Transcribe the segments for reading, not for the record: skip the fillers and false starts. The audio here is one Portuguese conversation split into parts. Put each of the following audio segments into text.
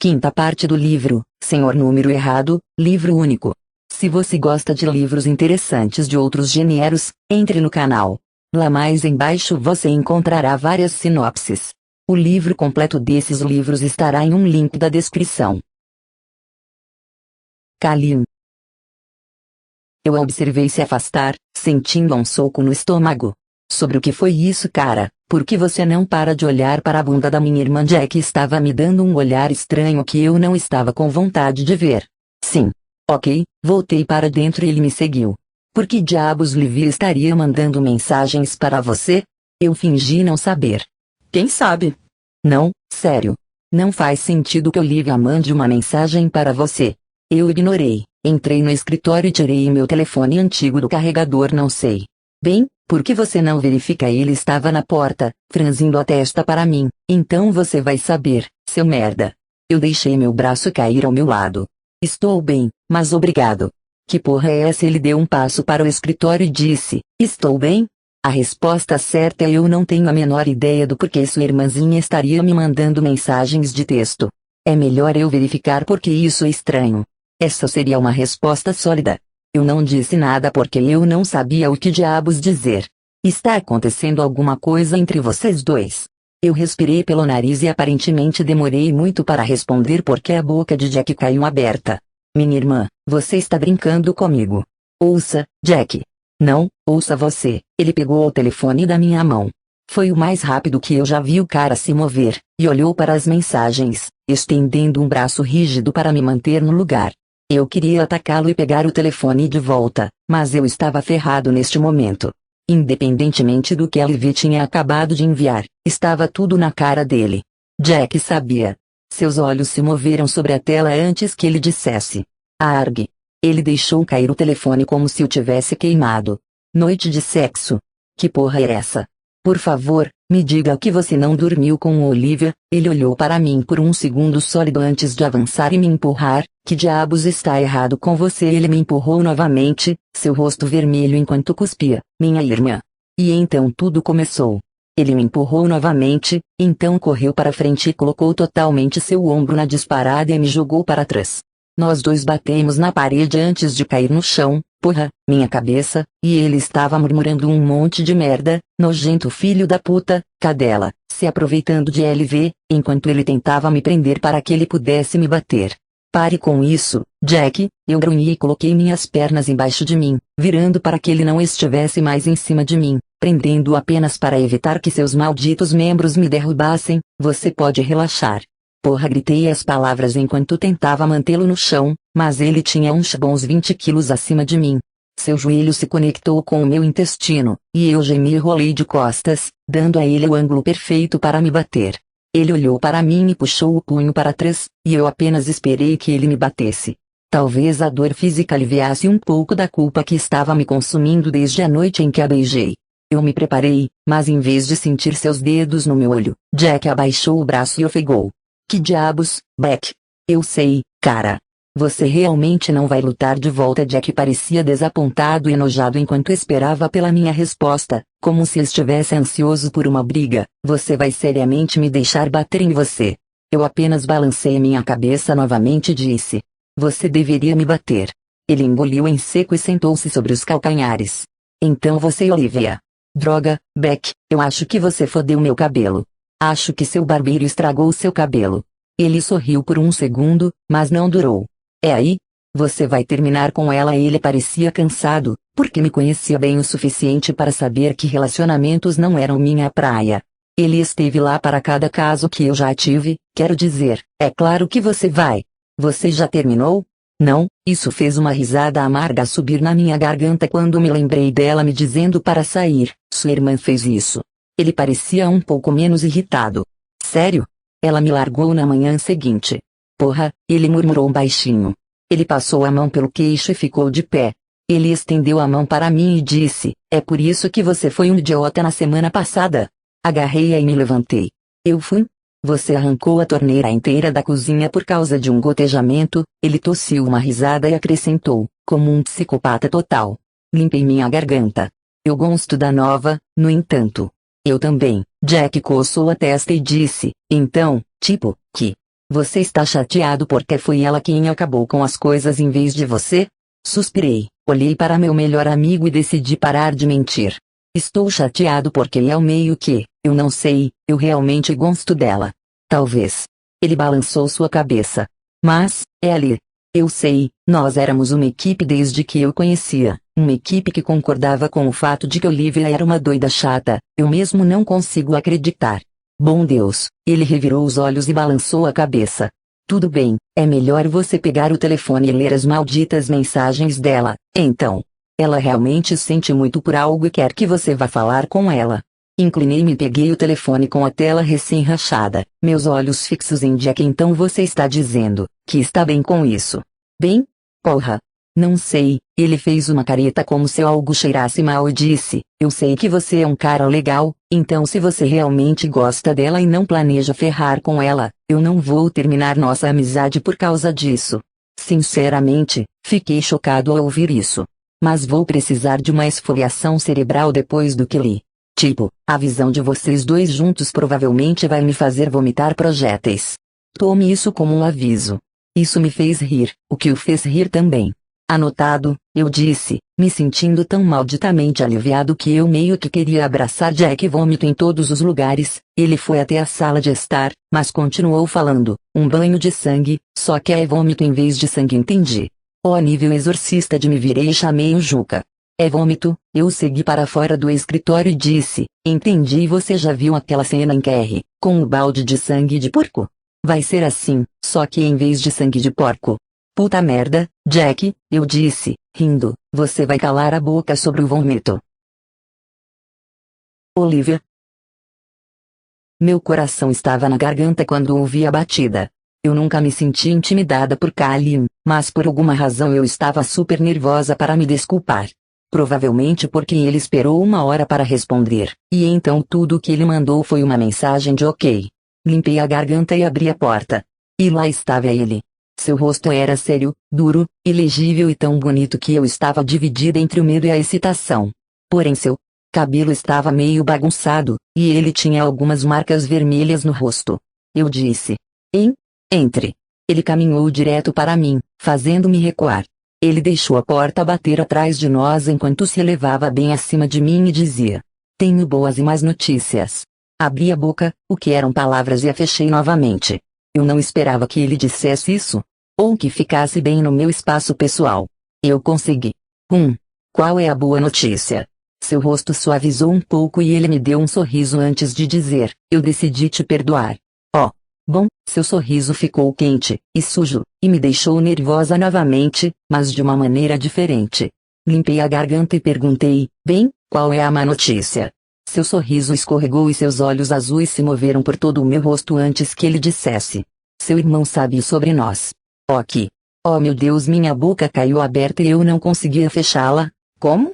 Quinta parte do livro, Senhor Número Errado, livro único. Se você gosta de livros interessantes de outros gêneros, entre no canal. Lá mais embaixo você encontrará várias sinopses. O livro completo desses livros estará em um link da descrição. Khalil. Eu a observei se afastar, sentindo um soco no estômago. Sobre o que foi isso, cara? Por que você não para de olhar para a bunda da minha irmã? Jack estava me dando um olhar estranho que eu não estava com vontade de ver. Sim. Ok, voltei para dentro e ele me seguiu. Por que diabos Livia estaria mandando mensagens para você? Eu fingi não saber. Quem sabe? Não, sério. Não faz sentido que Olivia mande uma mensagem para você. Eu ignorei, entrei no escritório e tirei meu telefone antigo do carregador. Não sei. Bem, por que você não verifica? Ele estava na porta, franzindo a testa para mim. Então você vai saber, seu merda. Eu deixei meu braço cair ao meu lado. Estou bem, mas obrigado. Que porra é essa? Ele deu um passo para o escritório e disse, estou bem? A resposta certa é eu não tenho a menor ideia do porquê sua irmãzinha estaria me mandando mensagens de texto. É melhor eu verificar porque isso é estranho. Essa seria uma resposta sólida. Eu não disse nada porque eu não sabia o que diabos dizer. Está acontecendo alguma coisa entre vocês dois? Eu respirei pelo nariz e aparentemente demorei muito para responder porque a boca de Jack caiu aberta. Minha irmã, você está brincando comigo. Ouça, Jack. Não, ouça você. Ele pegou o telefone da minha mão. Foi o mais rápido que eu já vi o cara se mover, e olhou para as mensagens, estendendo um braço rígido para me manter no lugar. Eu queria atacá-lo e pegar o telefone de volta, mas eu estava ferrado neste momento. Independentemente do que a Livia tinha acabado de enviar, estava tudo na cara dele. Jack sabia. Seus olhos se moveram sobre a tela antes que ele dissesse. Arg. Ele deixou cair o telefone como se o tivesse queimado. Noite de sexo. Que porra é essa? Por favor, me diga que você não dormiu com Olivia. Ele olhou para mim por um segundo sólido antes de avançar e me empurrar. Que diabos está errado com você? Ele me empurrou novamente, seu rosto vermelho enquanto cuspia, minha irmã. E então tudo começou. Ele me empurrou novamente, então correu para frente e colocou totalmente seu ombro na disparada e me jogou para trás. Nós dois batemos na parede antes de cair no chão, porra, minha cabeça, e ele estava murmurando um monte de merda, nojento filho da puta, cadela, se aproveitando de LV, enquanto ele tentava me prender para que ele pudesse me bater. Pare com isso, Jack, eu grunhi e coloquei minhas pernas embaixo de mim, virando para que ele não estivesse mais em cima de mim, prendendo-o apenas para evitar que seus malditos membros me derrubassem. Você pode relaxar. Porra, gritei as palavras enquanto tentava mantê-lo no chão, mas ele tinha uns bons 20 quilos acima de mim. Seu joelho se conectou com o meu intestino, e eu gemi e rolei de costas, dando a ele o ângulo perfeito para me bater. Ele olhou para mim e puxou o punho para trás, e eu apenas esperei que ele me batesse. Talvez a dor física aliviasse um pouco da culpa que estava me consumindo desde a noite em que a beijei. Eu me preparei, mas em vez de sentir seus dedos no meu olho, Jack abaixou o braço e ofegou. Que diabos, Beck? Eu sei, cara. Você realmente não vai lutar de volta? Jack parecia desapontado e enojado enquanto esperava pela minha resposta, como se estivesse ansioso por uma briga. Você vai seriamente me deixar bater em você? Eu apenas balancei minha cabeça novamente e disse. Você deveria me bater. Ele engoliu em seco e sentou-se sobre os calcanhares. Então você, Olivia. Droga, Beck, eu acho que você fodeu meu cabelo. Acho que seu barbeiro estragou seu cabelo. Ele sorriu por um segundo, mas não durou. É aí? Você vai terminar com ela? Ele parecia cansado, porque me conhecia bem o suficiente para saber que relacionamentos não eram minha praia. Ele esteve lá para cada caso que eu já tive, quero dizer, é claro que você vai. Você já terminou? Não, isso fez uma risada amarga subir na minha garganta quando me lembrei dela me dizendo para sair. Sua irmã fez isso. Ele parecia um pouco menos irritado. Sério? Ela me largou na manhã seguinte. Porra, ele murmurou baixinho. Ele passou a mão pelo queixo e ficou de pé. Ele estendeu a mão para mim e disse, é por isso que você foi um idiota na semana passada? Agarrei-a e me levantei. Eu fui? Você arrancou a torneira inteira da cozinha por causa de um gotejamento. Ele tossiu uma risada e acrescentou, como um psicopata total. Limpei minha garganta. Eu gosto da nova, no entanto. Eu também. Jack coçou a testa e disse, então, tipo, que? Você está chateado porque foi ela quem acabou com as coisas em vez de você? Suspirei, olhei para meu melhor amigo e decidi parar de mentir. Estou chateado porque é o meio que, eu não sei, eu realmente gosto dela. Talvez. Ele balançou sua cabeça. Mas, Ellie. Eu sei, nós éramos uma equipe desde que eu conhecia, uma equipe que concordava com o fato de que Olivia era uma doida chata, eu mesmo não consigo acreditar. Bom Deus, ele revirou os olhos e balançou a cabeça. Tudo bem, é melhor você pegar o telefone e ler as malditas mensagens dela, então. Ela realmente sente muito por algo e quer que você vá falar com ela. Inclinei-me e peguei o telefone com a tela recém-rachada, meus olhos fixos em Jack. Então você está dizendo que está bem com isso? Bem? Porra. Não sei, ele fez uma careta como se algo cheirasse mal e disse, eu sei que você é um cara legal, então se você realmente gosta dela e não planeja ferrar com ela, eu não vou terminar nossa amizade por causa disso. Sinceramente, fiquei chocado ao ouvir isso. Mas vou precisar de uma esfoliação cerebral depois do que li. Tipo, a visão de vocês dois juntos provavelmente vai me fazer vomitar projéteis. Tome isso como um aviso. Isso me fez rir, o que o fez rir também. Anotado, eu disse, me sentindo tão malditamente aliviado que eu meio que queria abraçar Jack. Vômito em todos os lugares. Ele foi até a sala de estar, mas continuou falando, um banho de sangue, só que é vômito em vez de sangue. Entendi. Ó nível exorcista de me virei e chamei o Juca. É vômito, eu segui para fora do escritório e disse, entendi. Você já viu aquela cena em Carrie, com o balde de sangue de porco? Vai ser assim, só que em vez de sangue de porco. Puta merda, Jack, eu disse, rindo, você vai calar a boca sobre o vômito. Olivia. Meu coração estava na garganta quando ouvi a batida. Eu nunca me senti intimidada por Kalin, mas por alguma razão eu estava super nervosa para me desculpar. Provavelmente porque ele esperou 1 hora para responder, e então tudo o que ele mandou foi uma mensagem de ok. Limpei a garganta e abri a porta. E lá estava ele. Seu rosto era sério, duro, ilegível e tão bonito que eu estava dividida entre o medo e a excitação. Porém seu cabelo estava meio bagunçado, e ele tinha algumas marcas vermelhas no rosto. Eu disse: Entre. Ele caminhou direto para mim, fazendo-me recuar. Ele deixou a porta bater atrás de nós enquanto se elevava bem acima de mim e dizia: tenho boas e más notícias. Abri a boca, o que eram palavras, e a fechei novamente. Eu não esperava que ele dissesse isso. Ou que ficasse bem no meu espaço pessoal. Eu consegui. Qual é a boa notícia? Seu rosto suavizou um pouco e ele me deu um sorriso antes de dizer: eu decidi te perdoar. Bom, seu sorriso ficou quente e sujo, e me deixou nervosa novamente, mas de uma maneira diferente. Limpei a garganta e perguntei: bem, qual é a má notícia? Seu sorriso escorregou e seus olhos azuis se moveram por todo o meu rosto antes que ele dissesse: seu irmão sabe sobre nós. Ok. Oh meu Deus, minha boca caiu aberta e eu não conseguia fechá-la. Como?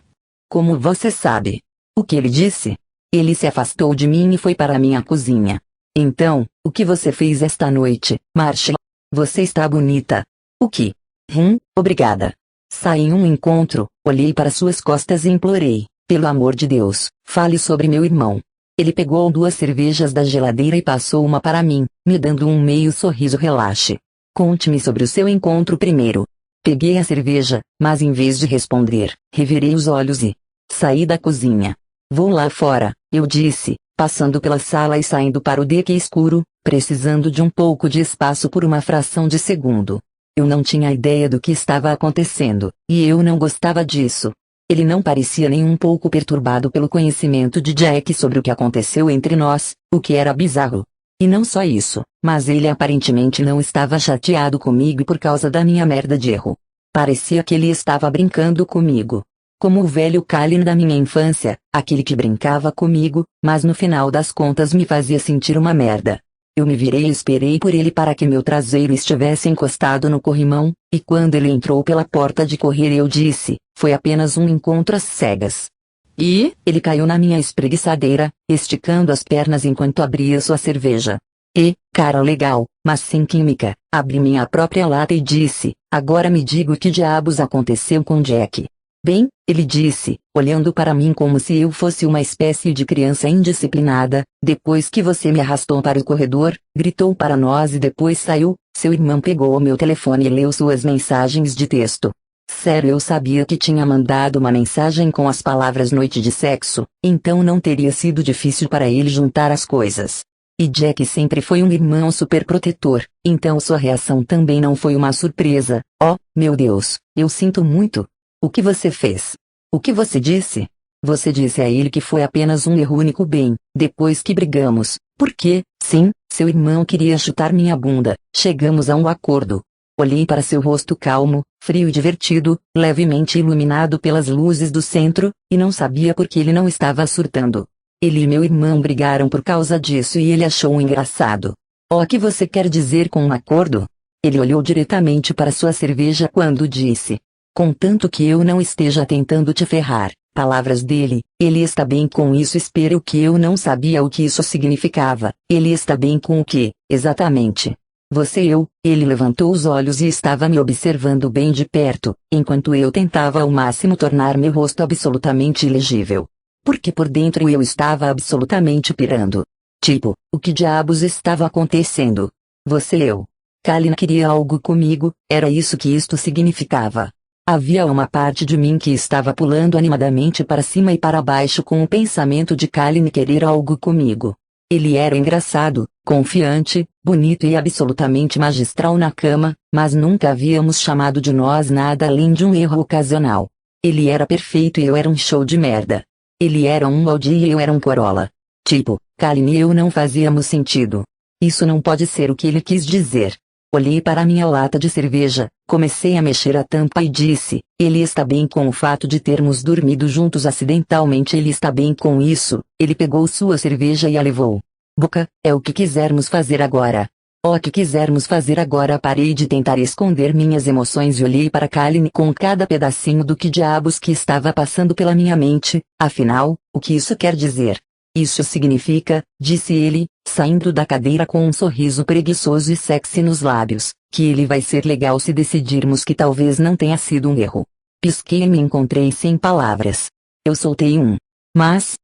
Como você sabe? O que ele disse? Ele se afastou de mim e foi para minha cozinha. Então, o que você fez esta noite, Marshall? Você está bonita. O que? Obrigada. Saí em um encontro, olhei para suas costas e implorei: pelo amor de Deus, fale sobre meu irmão. Ele pegou 2 cervejas da geladeira e passou uma para mim, me dando um meio sorriso. Relaxe. Conte-me sobre o seu encontro primeiro. Peguei a cerveja, mas em vez de responder, revirei os olhos e saí da cozinha. Vou lá fora, eu disse, passando pela sala e saindo para o deck escuro, precisando de um pouco de espaço por uma fração de segundo. Eu não tinha ideia do que estava acontecendo, e eu não gostava disso. Ele não parecia nem um pouco perturbado pelo conhecimento de Jack sobre o que aconteceu entre nós, o que era bizarro. E não só isso, mas ele aparentemente não estava chateado comigo por causa da minha merda de erro. Parecia que ele estava brincando comigo. Como o velho Kalin da minha infância, aquele que brincava comigo, mas no final das contas me fazia sentir uma merda. Eu me virei e esperei por ele para que meu traseiro estivesse encostado no corrimão, e quando ele entrou pela porta de correr eu disse: foi apenas um encontro às cegas. E ele caiu na minha espreguiçadeira, esticando as pernas enquanto abria sua cerveja. Cara legal, mas sem química, abri minha própria lata e disse: agora me diga o que diabos aconteceu com Jack. Bem, ele disse, olhando para mim como se eu fosse uma espécie de criança indisciplinada, depois que você me arrastou para o corredor, gritou para nós e depois saiu, seu irmão pegou o meu telefone e leu suas mensagens de texto. Sério, eu sabia que tinha mandado uma mensagem com as palavras noite de sexo, então não teria sido difícil para ele juntar as coisas. E Jack sempre foi um irmão super protetor, então sua reação também não foi uma surpresa. Oh, meu Deus, eu sinto muito. O que você fez? O que você disse? Você disse a ele que foi apenas um erro único bem, depois que brigamos, porque, sim, seu irmão queria chutar minha bunda, chegamos a um acordo. Olhei para seu rosto calmo, frio e divertido, levemente iluminado pelas luzes do centro, e não sabia por que ele não estava surtando. Ele e meu irmão brigaram por causa disso e ele achou engraçado. O que você quer dizer com um acordo? Ele olhou diretamente para sua cerveja quando disse. Contanto que eu não esteja tentando te ferrar, palavras dele, ele está bem com isso. Espero que eu não sabia o que isso significava. Ele está bem com o que, exatamente? Ele levantou os olhos e estava me observando bem de perto, enquanto eu tentava ao máximo tornar meu rosto absolutamente ilegível. Porque por dentro eu estava absolutamente pirando. Tipo, o que diabos estava acontecendo? Kalina queria algo comigo, era isso que isto significava. Havia uma parte de mim que estava pulando animadamente para cima e para baixo com o pensamento de Kalina querer algo comigo. Ele era engraçado, confiante, bonito e absolutamente magistral na cama, mas nunca havíamos chamado de nós nada além de um erro ocasional. Ele era perfeito e eu era um show de merda. Ele era um Audi e eu era um Corolla. Tipo, Kalina e eu não fazíamos sentido. Isso não pode ser o que ele quis dizer. Olhei para minha lata de cerveja, comecei a mexer a tampa e disse, ele está bem com o fato de termos dormido juntos acidentalmente. Ele está bem com isso. Ele pegou sua cerveja e a levou. Boca, é o que quisermos fazer agora. O que quisermos fazer agora. Parei de tentar esconder minhas emoções e olhei para Kalina com cada pedacinho do que diabos que estava passando pela minha mente. Afinal, o que isso quer dizer? Isso significa, disse ele, saindo da cadeira com um sorriso preguiçoso e sexy nos lábios, que ele vai ser legal se decidirmos que talvez não tenha sido um erro. Pisquei e me encontrei sem palavras. Eu soltei um. Mas,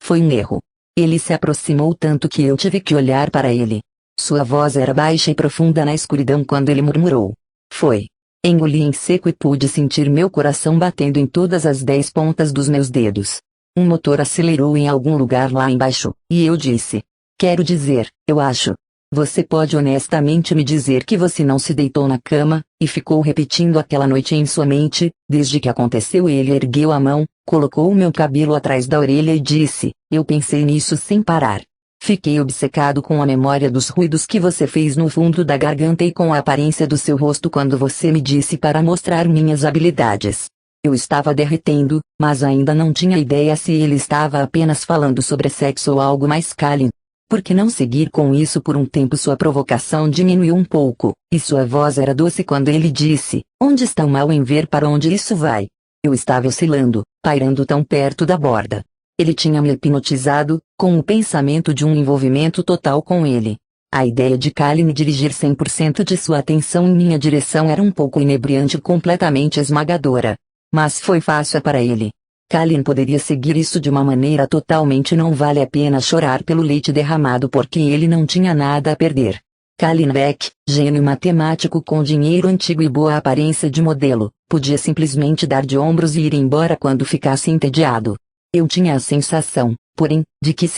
foi um erro. Ele se aproximou tanto que eu tive que olhar para ele. Sua voz era baixa e profunda na escuridão quando ele murmurou. Foi. Engoli em seco e pude sentir meu coração batendo em todas as 10 pontas dos meus dedos. Um motor acelerou em algum lugar lá embaixo, e eu disse. Quero dizer, eu acho. Você pode honestamente me dizer que você não se deitou na cama, e ficou repetindo aquela noite em sua mente, desde que aconteceu? Ele ergueu a mão, colocou o meu cabelo atrás da orelha e disse, eu pensei nisso sem parar. Fiquei obcecado com a memória dos ruídos que você fez no fundo da garganta e com a aparência do seu rosto quando você me disse para mostrar minhas habilidades. Eu estava derretendo, mas ainda não tinha ideia se ele estava apenas falando sobre sexo ou algo mais. Kalina. Por que não seguir com isso por um tempo? Sua provocação diminuiu um pouco, e sua voz era doce quando ele disse, onde está o mal em ver para onde isso vai? Eu estava oscilando, pairando tão perto da borda. Ele tinha me hipnotizado, com o pensamento de um envolvimento total com ele. A ideia de Kalina dirigir 100% de sua atenção em minha direção era um pouco inebriante e completamente esmagadora. Mas foi fácil para ele. Kalina poderia seguir isso de uma maneira totalmente não vale a pena chorar pelo leite derramado porque ele não tinha nada a perder. Kalina Beck, gênio matemático com dinheiro antigo e boa aparência de modelo, podia simplesmente dar de ombros e ir embora quando ficasse entediado. Eu tinha a sensação, porém, de que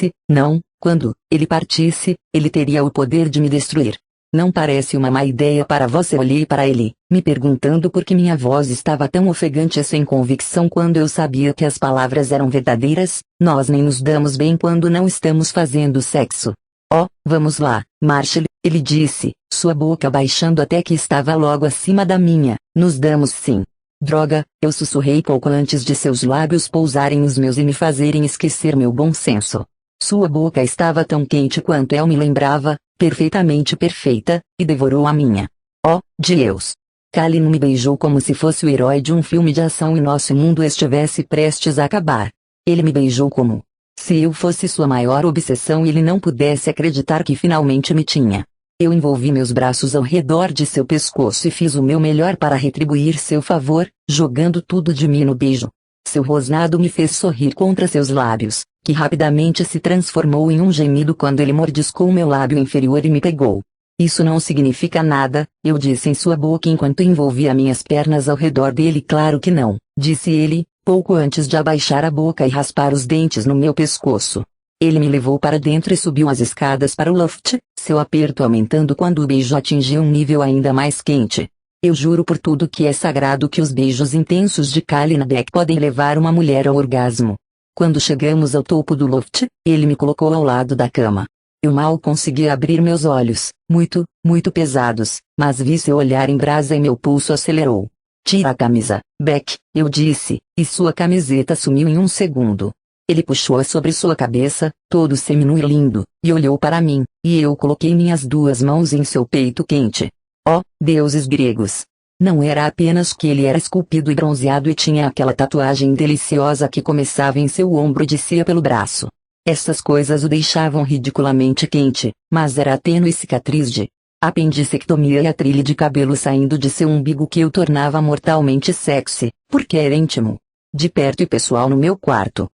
quando ele partisse, ele teria o poder de me destruir. Não parece uma má ideia para você? Olhei para ele, me perguntando por que minha voz estava tão ofegante e sem convicção quando eu sabia que as palavras eram verdadeiras. Nós nem nos damos bem quando não estamos fazendo sexo. Oh, vamos lá, Marshall, ele disse, sua boca baixando até que estava logo acima da minha. Nos damos sim. Droga, eu sussurrei pouco antes de seus lábios pousarem nos meus e me fazerem esquecer meu bom senso. Sua boca estava tão quente quanto eu me lembrava, perfeitamente perfeita, e devorou a minha. Oh, Deus! Kalina me beijou como se fosse o herói de um filme de ação e nosso mundo estivesse prestes a acabar. Ele me beijou como se eu fosse sua maior obsessão e ele não pudesse acreditar que finalmente me tinha. Eu envolvi meus braços ao redor de seu pescoço e fiz o meu melhor para retribuir seu favor, jogando tudo de mim no beijo. Seu rosnado me fez sorrir contra seus lábios, que rapidamente se transformou em um gemido quando ele mordiscou meu lábio inferior e me pegou. Isso não significa nada, eu disse em sua boca enquanto envolvia minhas pernas ao redor dele. Claro que não, disse ele, pouco antes de abaixar a boca e raspar os dentes no meu pescoço. Ele me levou para dentro e subiu as escadas para o loft, seu aperto aumentando quando o beijo atingiu um nível ainda mais quente. Eu juro por tudo que é sagrado que os beijos intensos de Kalina Beck podem levar uma mulher ao orgasmo. Quando chegamos ao topo do loft, ele me colocou ao lado da cama. Eu mal conseguia abrir meus olhos, muito pesados, mas vi seu olhar em brasa e meu pulso acelerou. Tira a camisa, Beck, eu disse, e sua camiseta sumiu em um segundo. Ele puxou-a sobre sua cabeça, todo seminu e lindo, e olhou para mim, e eu coloquei minhas duas mãos em seu peito quente. Oh, deuses gregos! Não era apenas que ele era esculpido e bronzeado e tinha aquela tatuagem deliciosa que começava em seu ombro e descia pelo braço. Essas coisas o deixavam ridiculamente quente, mas era a tênue cicatriz de apendicectomia e a trilha de cabelo saindo de seu umbigo que o tornava mortalmente sexy, porque era íntimo. De perto e pessoal no meu quarto.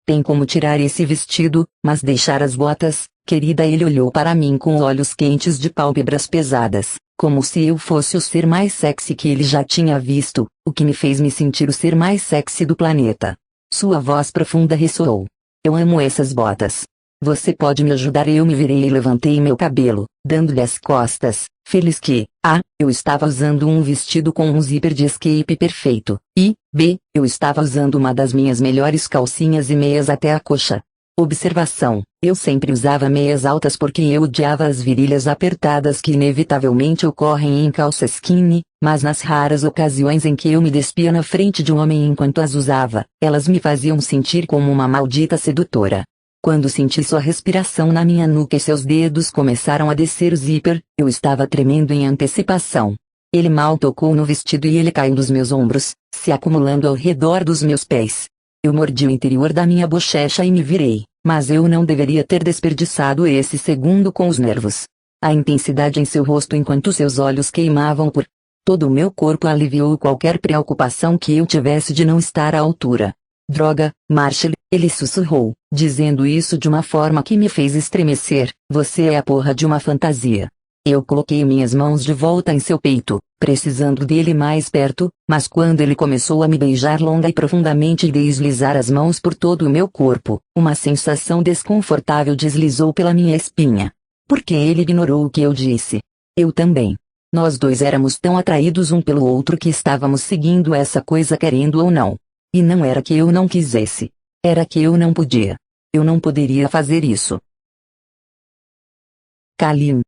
Tem como tirar esse vestido, mas deixar as botas, querida? Ele olhou para mim com olhos quentes de pálpebras pesadas, como se eu fosse o ser mais sexy que ele já tinha visto, o que me fez me sentir o ser mais sexy do planeta. Sua voz profunda ressoou. Eu amo essas botas. Você pode me ajudar? Eu me virei e levantei meu cabelo, dando-lhe as costas, feliz que, eu estava usando um vestido com um zíper de escape perfeito, e, eu estava usando uma das minhas melhores calcinhas e meias até a coxa. Observação: eu sempre usava meias altas porque eu odiava as virilhas apertadas que inevitavelmente ocorrem em calça skinny, mas nas raras ocasiões em que eu me despia na frente de um homem enquanto as usava, elas me faziam sentir como uma maldita sedutora. Quando senti sua respiração na minha nuca e seus dedos começaram a descer o zíper, eu estava tremendo em antecipação. Ele mal tocou no vestido e ele caiu dos meus ombros, se acumulando ao redor dos meus pés. Eu mordi o interior da minha bochecha e me virei, mas eu não deveria ter desperdiçado esse segundo com os nervos. A intensidade em seu rosto enquanto seus olhos queimavam por todo o meu corpo aliviou qualquer preocupação que eu tivesse de não estar à altura. Droga, Marshall, ele sussurrou, dizendo isso de uma forma que me fez estremecer. Você é a porra de uma fantasia. Eu coloquei minhas mãos de volta em seu peito, precisando dele mais perto, mas quando ele começou a me beijar longa e profundamente e deslizar as mãos por todo o meu corpo, uma sensação desconfortável deslizou pela minha espinha. Porque ele ignorou o que eu disse. Eu também. Nós dois éramos tão atraídos um pelo outro que estávamos seguindo essa coisa querendo ou não. E não era que eu não quisesse. Era que eu não podia. Eu não poderia fazer isso. Kalin.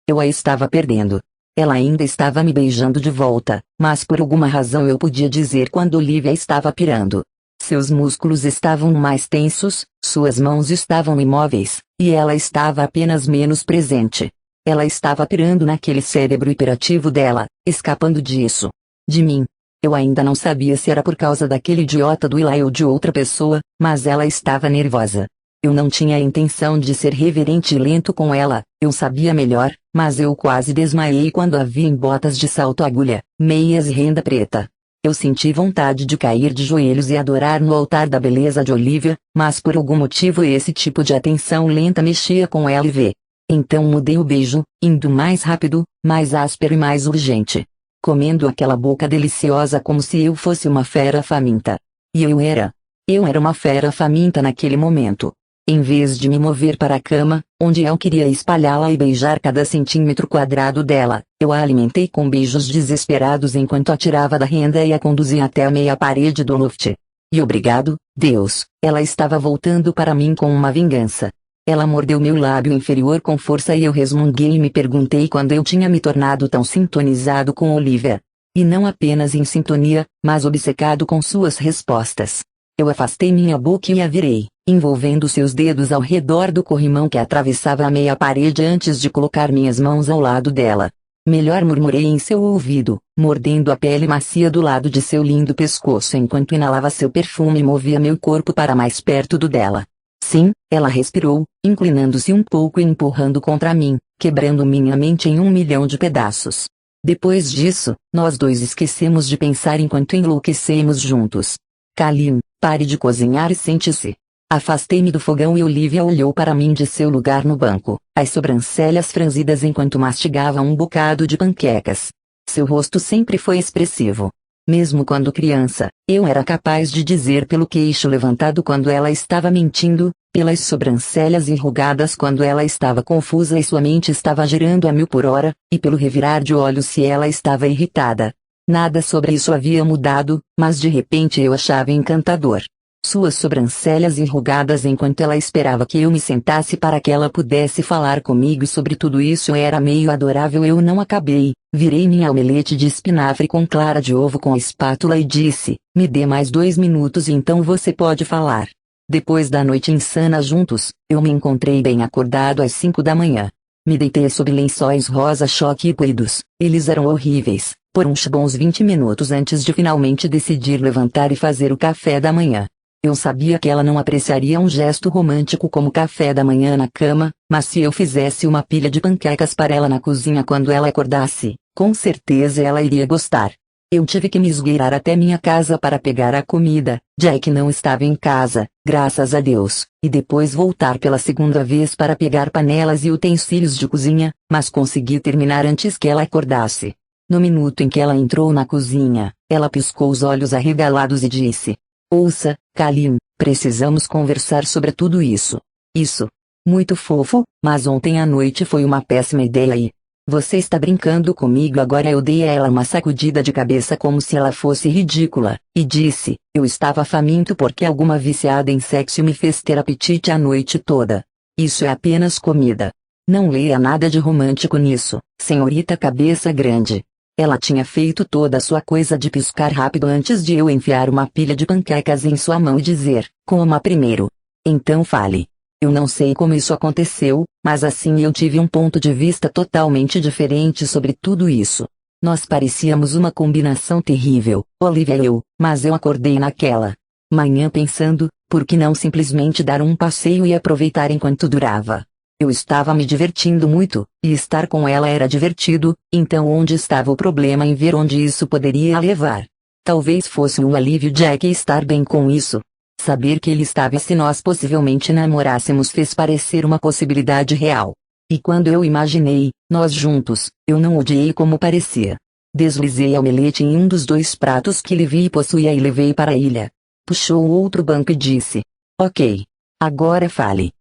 Eu a estava perdendo. Ela ainda estava me beijando de volta, mas por alguma razão eu podia dizer quando Olivia estava pirando. Seus músculos estavam mais tensos, suas mãos estavam imóveis, e ela estava apenas menos presente. Ela estava pirando naquele cérebro hiperativo dela, escapando disso. De mim. Eu ainda não sabia se era por causa daquele idiota do Eli ou de outra pessoa, mas ela estava nervosa. Eu não tinha a intenção de ser reverente e lento com ela, eu sabia melhor, mas eu quase desmaiei quando a vi em botas de salto agulha, meias e renda preta. Eu senti vontade de cair de joelhos e adorar no altar da beleza de Olivia, mas por algum motivo esse tipo de atenção lenta mexia com ela e então mudei o beijo, indo mais rápido, mais áspero e mais urgente. Comendo aquela boca deliciosa como se eu fosse uma fera faminta. E eu era uma fera faminta naquele momento. Em vez de me mover para a cama, onde eu queria espalhá-la e beijar cada centímetro quadrado dela, eu a alimentei com beijos desesperados enquanto a tirava da renda e a conduzia até a meia parede do loft. E obrigado, Deus, ela estava voltando para mim com uma vingança. Ela mordeu meu lábio inferior com força e eu resmunguei e me perguntei quando eu tinha me tornado tão sintonizado com Olivia. E não apenas em sintonia, mas obcecado com suas respostas. Eu afastei minha boca e a virei, envolvendo seus dedos ao redor do corrimão que atravessava a meia parede antes de colocar minhas mãos ao lado dela. Melhor, murmurei em seu ouvido, mordendo a pele macia do lado de seu lindo pescoço enquanto inalava seu perfume e movia meu corpo para mais perto do dela. Sim, ela respirou, inclinando-se um pouco e empurrando contra mim, quebrando minha mente em 1 milhão de pedaços. Depois disso, nós dois esquecemos de pensar enquanto enlouquecemos juntos. Kalin, pare de cozinhar e sente-se. Afastei-me do fogão e Olivia olhou para mim de seu lugar no banco, as sobrancelhas franzidas enquanto mastigava um bocado de panquecas. Seu rosto sempre foi expressivo. Mesmo quando criança, eu era capaz de dizer pelo queixo levantado quando ela estava mentindo, pelas sobrancelhas enrugadas quando ela estava confusa e sua mente estava girando a 1000 por hora, e pelo revirar de olhos se ela estava irritada. Nada sobre isso havia mudado, mas de repente eu achava encantador. Suas sobrancelhas enrugadas enquanto ela esperava que eu me sentasse para que ela pudesse falar comigo sobre tudo isso era meio adorável. Eu não acabei, virei minha omelete de espinafre com clara de ovo com a espátula e disse, me dê mais 2 minutos e então você pode falar. Depois da noite insana juntos, eu me encontrei bem acordado às 5 da manhã. Me deitei sob lençóis rosa-choque e puídos, eles eram horríveis, por uns bons 20 minutos antes de finalmente decidir levantar e fazer o café da manhã. Eu sabia que ela não apreciaria um gesto romântico como café da manhã na cama, mas se eu fizesse uma pilha de panquecas para ela na cozinha quando ela acordasse, com certeza ela iria gostar. Eu tive que me esgueirar até minha casa para pegar a comida, Jack não estava em casa, graças a Deus, e depois voltar pela segunda vez para pegar panelas e utensílios de cozinha, mas consegui terminar antes que ela acordasse. No minuto em que ela entrou na cozinha, ela piscou os olhos arregalados e disse: ouça, Kalin, precisamos conversar sobre tudo isso. Isso. Muito fofo, mas ontem à noite foi uma péssima ideia e... Você está brincando comigo agora? Eu dei a ela uma sacudida de cabeça como se ela fosse ridícula, e disse, eu estava faminto porque alguma viciada em sexo me fez ter apetite a noite toda. Isso é apenas comida. Não leia nada de romântico nisso, senhorita cabeça grande. Ela tinha feito toda a sua coisa de piscar rápido antes de eu enfiar uma pilha de panquecas em sua mão e dizer, coma primeiro. Então fale. Eu não sei como isso aconteceu, mas assim eu tive um ponto de vista totalmente diferente sobre tudo isso. Nós parecíamos uma combinação terrível, Olivia e eu, mas eu acordei naquela manhã pensando, por que não simplesmente dar um passeio e aproveitar enquanto durava? Eu estava me divertindo muito, e estar com ela era divertido, então onde estava o problema em ver onde isso poderia a levar? Talvez fosse um alívio Jack estar bem com isso. Saber que ele estava e se nós possivelmente namorássemos fez parecer uma possibilidade real. E quando eu imaginei, nós juntos, eu não odiei como parecia. Deslizei a omelete em um dos 2 pratos que Livy e possuía e levei para a ilha. Puxou o outro banco e disse, ok. Agora fale.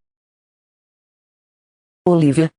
Olivia.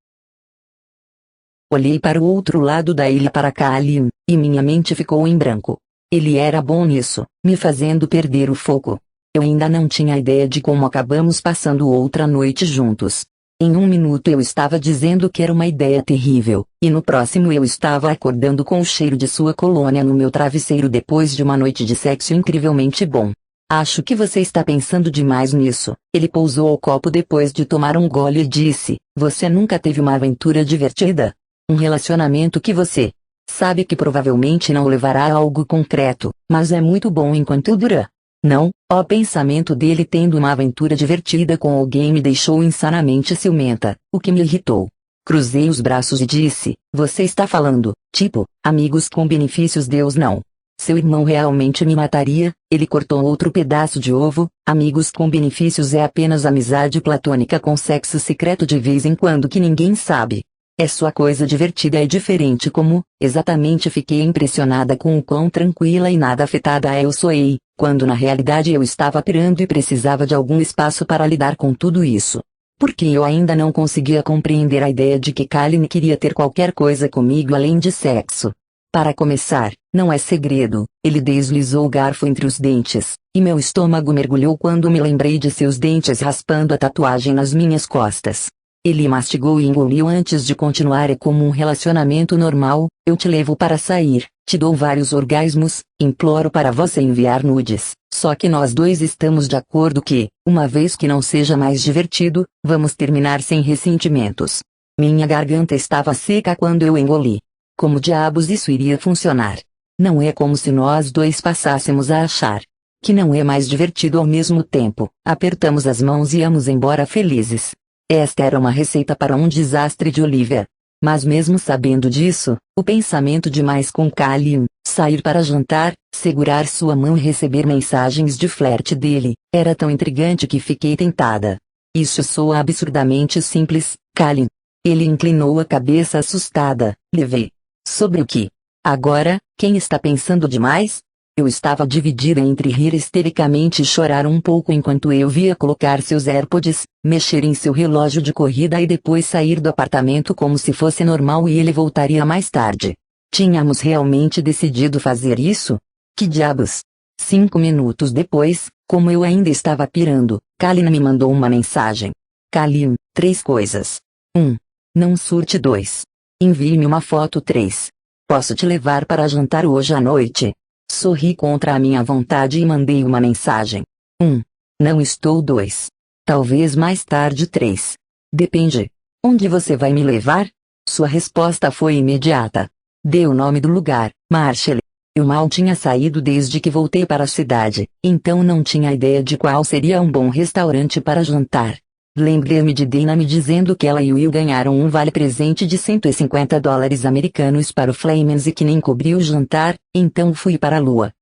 Olhei para o outro lado da ilha para Kalin, e minha mente ficou em branco. Ele era bom nisso, me fazendo perder o foco. Eu ainda não tinha ideia de como acabamos passando outra noite juntos. Em 1 minuto eu estava dizendo que era uma ideia terrível, e no próximo eu estava acordando com o cheiro de sua colônia no meu travesseiro depois de uma noite de sexo incrivelmente bom. Acho que você está pensando demais nisso. Ele pousou o copo depois de tomar um gole e disse, você nunca teve uma aventura divertida? Um relacionamento que você sabe que provavelmente não levará a algo concreto, mas é muito bom enquanto dura. Não, o pensamento dele tendo uma aventura divertida com alguém me deixou insanamente ciumenta, o que me irritou. Cruzei os braços e disse, você está falando, tipo, amigos com benefícios? Deus não. Seu irmão realmente me mataria, ele cortou outro pedaço de ovo, amigos com benefícios é apenas amizade platônica com sexo secreto de vez em quando que ninguém sabe. É sua coisa divertida é diferente como, exatamente fiquei impressionada com o quão tranquila e nada afetada eu soei, quando na realidade eu estava pirando e precisava de algum espaço para lidar com tudo isso. Porque eu ainda não conseguia compreender a ideia de que Kalin queria ter qualquer coisa comigo além de sexo. Para começar, não é segredo, ele deslizou o garfo entre os dentes, e meu estômago mergulhou quando me lembrei de seus dentes raspando a tatuagem nas minhas costas. Ele mastigou e engoliu antes de continuar. É como um relacionamento normal, eu te levo para sair, te dou vários orgasmos, imploro para você enviar nudes, só que nós dois estamos de acordo que, uma vez que não seja mais divertido, vamos terminar sem ressentimentos. Minha garganta estava seca quando eu engoli. Como diabos isso iria funcionar? Não é como se nós dois passássemos a achar que não é mais divertido ao mesmo tempo. Apertamos as mãos e íamos embora felizes. Esta era uma receita para um desastre de Olivia. Mas mesmo sabendo disso, o pensamento de mais com Kalin, sair para jantar, segurar sua mão e receber mensagens de flerte dele, era tão intrigante que fiquei tentada. Isso soa absurdamente simples, Kalin. Ele inclinou a cabeça assustada. Levei. Sobre o que? Agora, quem está pensando demais? Eu estava dividida entre rir histericamente e chorar um pouco enquanto eu via colocar seus AirPods, mexer em seu relógio de corrida e depois sair do apartamento como se fosse normal e ele voltaria mais tarde. Tínhamos realmente decidido fazer isso? Que diabos? 5 minutos depois, como eu ainda estava pirando, Kalin me mandou uma mensagem. Kalin, 3 coisas. 1. Não surte. 2. Envie-me uma foto. 3. Posso te levar para jantar hoje à noite? Sorri contra a minha vontade e mandei uma mensagem. 1. Não estou. 2. Talvez mais tarde. 3. Depende. Onde você vai me levar? Sua resposta foi imediata. Dê o nome do lugar, Marshall. Eu mal tinha saído desde que voltei para a cidade, então não tinha ideia de qual seria um bom restaurante para jantar. Lembrei-me de Dana me dizendo que ela e Will ganharam um vale-presente de $150 americanos para o Flamens e que nem cobriu o jantar, então fui para a lua.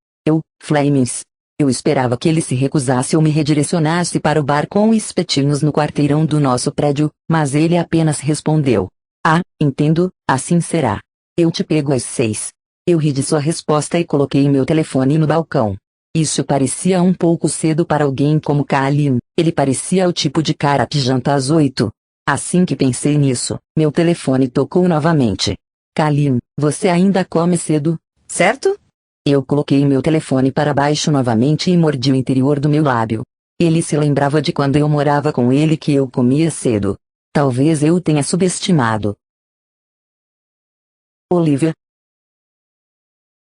Flamens. Eu esperava que ele se recusasse ou me redirecionasse para o bar com espetinhos no quarteirão do nosso prédio, mas ele apenas respondeu. Ah, entendo, assim será. Eu te pego às 6. Eu ri de sua resposta e coloquei meu telefone no balcão. Isso parecia um pouco cedo para alguém como Kalin, ele parecia o tipo de cara que janta às 8. Assim que pensei nisso, meu telefone tocou novamente. Kalin, você ainda come cedo, certo? Eu coloquei meu telefone para baixo novamente e mordi o interior do meu lábio. Ele se lembrava de quando eu morava com ele que eu comia cedo. Talvez eu tenha subestimado. Olivia.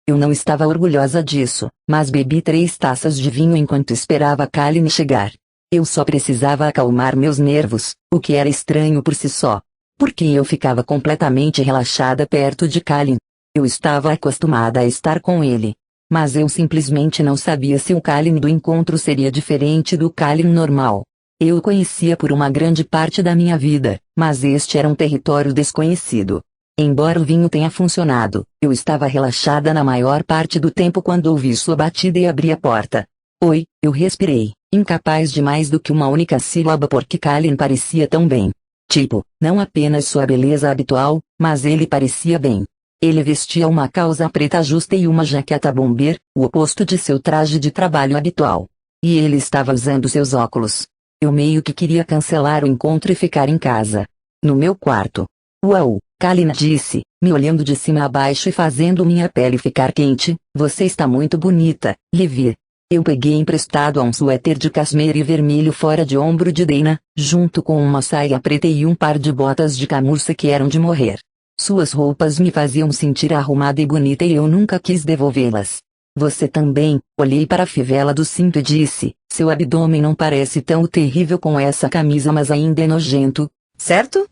Eu não estava orgulhosa disso, mas bebi 3 taças de vinho enquanto esperava Kalin chegar. Eu só precisava acalmar meus nervos, o que era estranho por si só. Porque eu ficava completamente relaxada perto de Kalin. Eu estava acostumada a estar com ele. Mas eu simplesmente não sabia se o Kalin do encontro seria diferente do Kalin normal. Eu o conhecia por uma grande parte da minha vida, mas este era um território desconhecido. Embora o vinho tenha funcionado, eu estava relaxada na maior parte do tempo quando ouvi sua batida e abri a porta. Oi, eu respirei, incapaz de mais do que uma única sílaba porque Kalin parecia tão bem. Tipo, não apenas sua beleza habitual, mas ele parecia bem. Ele vestia uma calça preta justa e uma jaqueta bomber, o oposto de seu traje de trabalho habitual. E ele estava usando seus óculos. Eu meio que queria cancelar o encontro e ficar em casa. No meu quarto. Uau! Kalin disse, me olhando de cima a baixo e fazendo minha pele ficar quente, você está muito bonita, Livia. Eu peguei emprestado a um suéter de cashmere vermelho fora de ombro de Dana, junto com uma saia preta e um par de botas de camurça que eram de morrer. Suas roupas me faziam sentir arrumada e bonita e eu nunca quis devolvê-las. Você também, olhei para a fivela do cinto e disse, seu abdômen não parece tão terrível com essa camisa mas ainda é nojento, certo?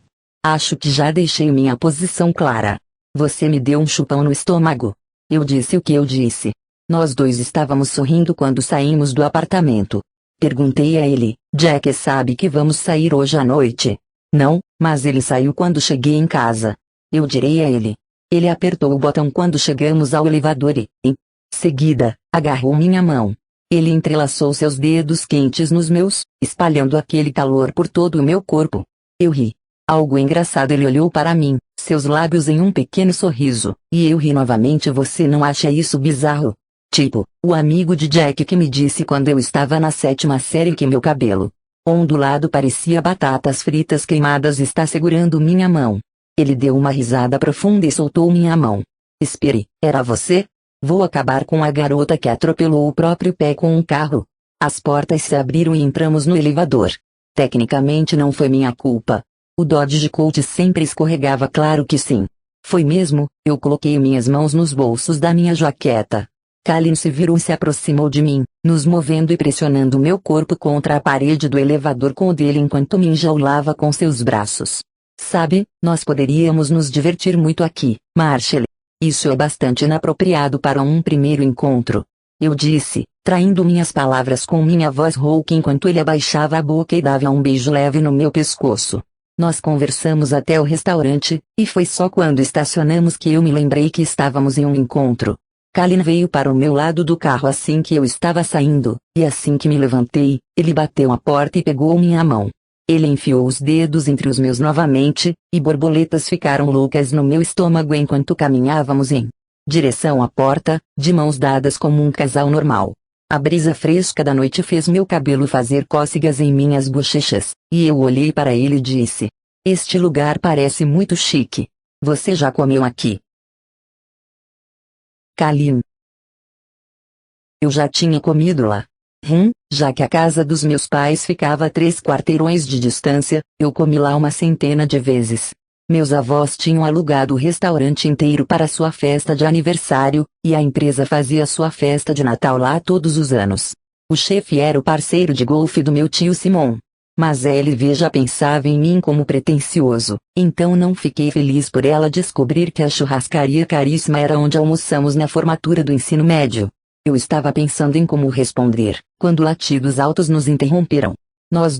Acho que já deixei minha posição clara. Você me deu um chupão no estômago. Eu disse o que eu disse. Nós dois estávamos sorrindo quando saímos do apartamento. Perguntei a ele, Jack sabe que vamos sair hoje à noite? Não, mas ele saiu quando cheguei em casa. Eu direi a ele. Ele apertou o botão quando chegamos ao elevador e, em seguida, agarrou minha mão. Ele entrelaçou seus dedos quentes nos meus, espalhando aquele calor por todo o meu corpo. Eu ri. Algo engraçado, ele olhou para mim, seus lábios em um pequeno sorriso, e eu ri novamente. Você não acha isso bizarro? Tipo, o amigo de Jack que me disse quando eu estava na 7ª série que meu cabelo ondulado parecia batatas fritas queimadas está segurando minha mão. Ele deu uma risada profunda e soltou minha mão. Espere, era você? Vou acabar com a garota que atropelou o próprio pé com um carro. As portas se abriram e entramos no elevador. Tecnicamente não foi minha culpa. O Dodge Colt sempre escorregava, claro que sim. Foi mesmo, eu coloquei minhas mãos nos bolsos da minha jaqueta. Kalin se virou e se aproximou de mim, nos movendo e pressionando meu corpo contra a parede do elevador com o dele enquanto me enjaulava com seus braços. Sabe, nós poderíamos nos divertir muito aqui, Marshall. Isso é bastante inapropriado para um primeiro encontro. Eu disse, traindo minhas palavras com minha voz rouca enquanto ele abaixava a boca e dava um beijo leve no meu pescoço. Nós conversamos até o restaurante, e foi só quando estacionamos que eu me lembrei que estávamos em um encontro. Kalin veio para o meu lado do carro assim que eu estava saindo, e assim que me levantei, ele bateu a porta e pegou minha mão. Ele enfiou os dedos entre os meus novamente, e borboletas ficaram loucas no meu estômago enquanto caminhávamos em direção à porta, de mãos dadas como um casal normal. A brisa fresca da noite fez meu cabelo fazer cócegas em minhas bochechas, e eu olhei para ele e disse: "Este lugar parece muito chique. Você já comeu aqui?" Kalin: "Eu já tinha comido lá. Já que a casa dos meus pais ficava a 3 quarteirões de distância, eu comi lá uma centena de vezes. Meus avós tinham alugado o restaurante inteiro para sua festa de aniversário, e a empresa fazia sua festa de Natal lá todos os anos. O chefe era o parceiro de golfe do meu tio Simon. Mas LV já pensava em mim como pretensioso, então não fiquei feliz por ela descobrir que a churrascaria caríssima era onde almoçamos na formatura do ensino médio. Eu estava pensando em como responder, quando latidos altos nos interromperam. Nós